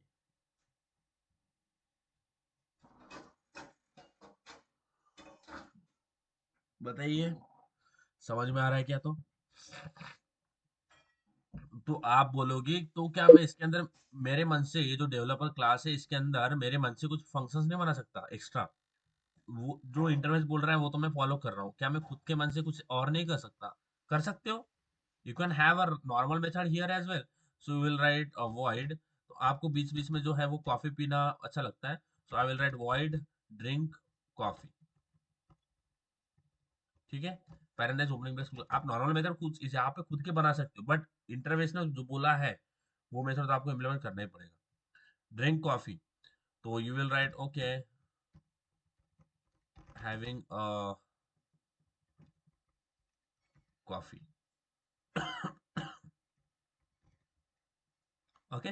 बताइए, समझ में आ रहा है क्या? तो आप बोलोगे तो क्या मैं इसके अंदर मेरे मन से, ये जो डेवलपर क्लास है इसके अंदर मेरे मन से कुछ फंक्शंस नहीं बना सकता एक्स्ट्रा? वो जो इंटरफेस बोल रहा है वो तो मैं फॉलो कर रहा हूँ, क्या मैं खुद के मन से कुछ और नहीं कर सकता? कर सकते हो। You can have a normal method here as well. So you will write void, तो आपको बीच बीच में जो है वो कॉफी पीना अच्छा लगता है, so I will write void drink coffee, ठीक है। पैरेंटाइज ओपनिंग ब्रेस, आप नॉर्मल मेथड खुद इसे यहाँ पे खुद के बना सकते हो, बट इंटरफेस ने जो बोला है वो मेथड तो आपको इम्प्लीमेंट करना ही पड़ेगा. ड्रिंक कॉफी, तो you will right okay having a coffee. Okay,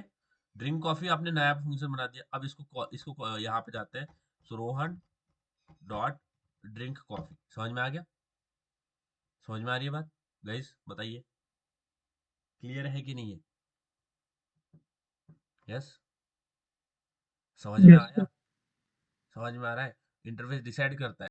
drink coffee आपने नया फंक्शन बना दिया. अब इसको यहाँ पे जाते हैं. सो रोहन डॉट ड्रिंक कॉफी. समझ में आ गया? समझ में आ रही है बात गाइस? बताइए, क्लियर है कि नहीं है? यस, समझ में Yes, sir. आया? समझ में आ रहा है? इंटरफेस डिसाइड करता है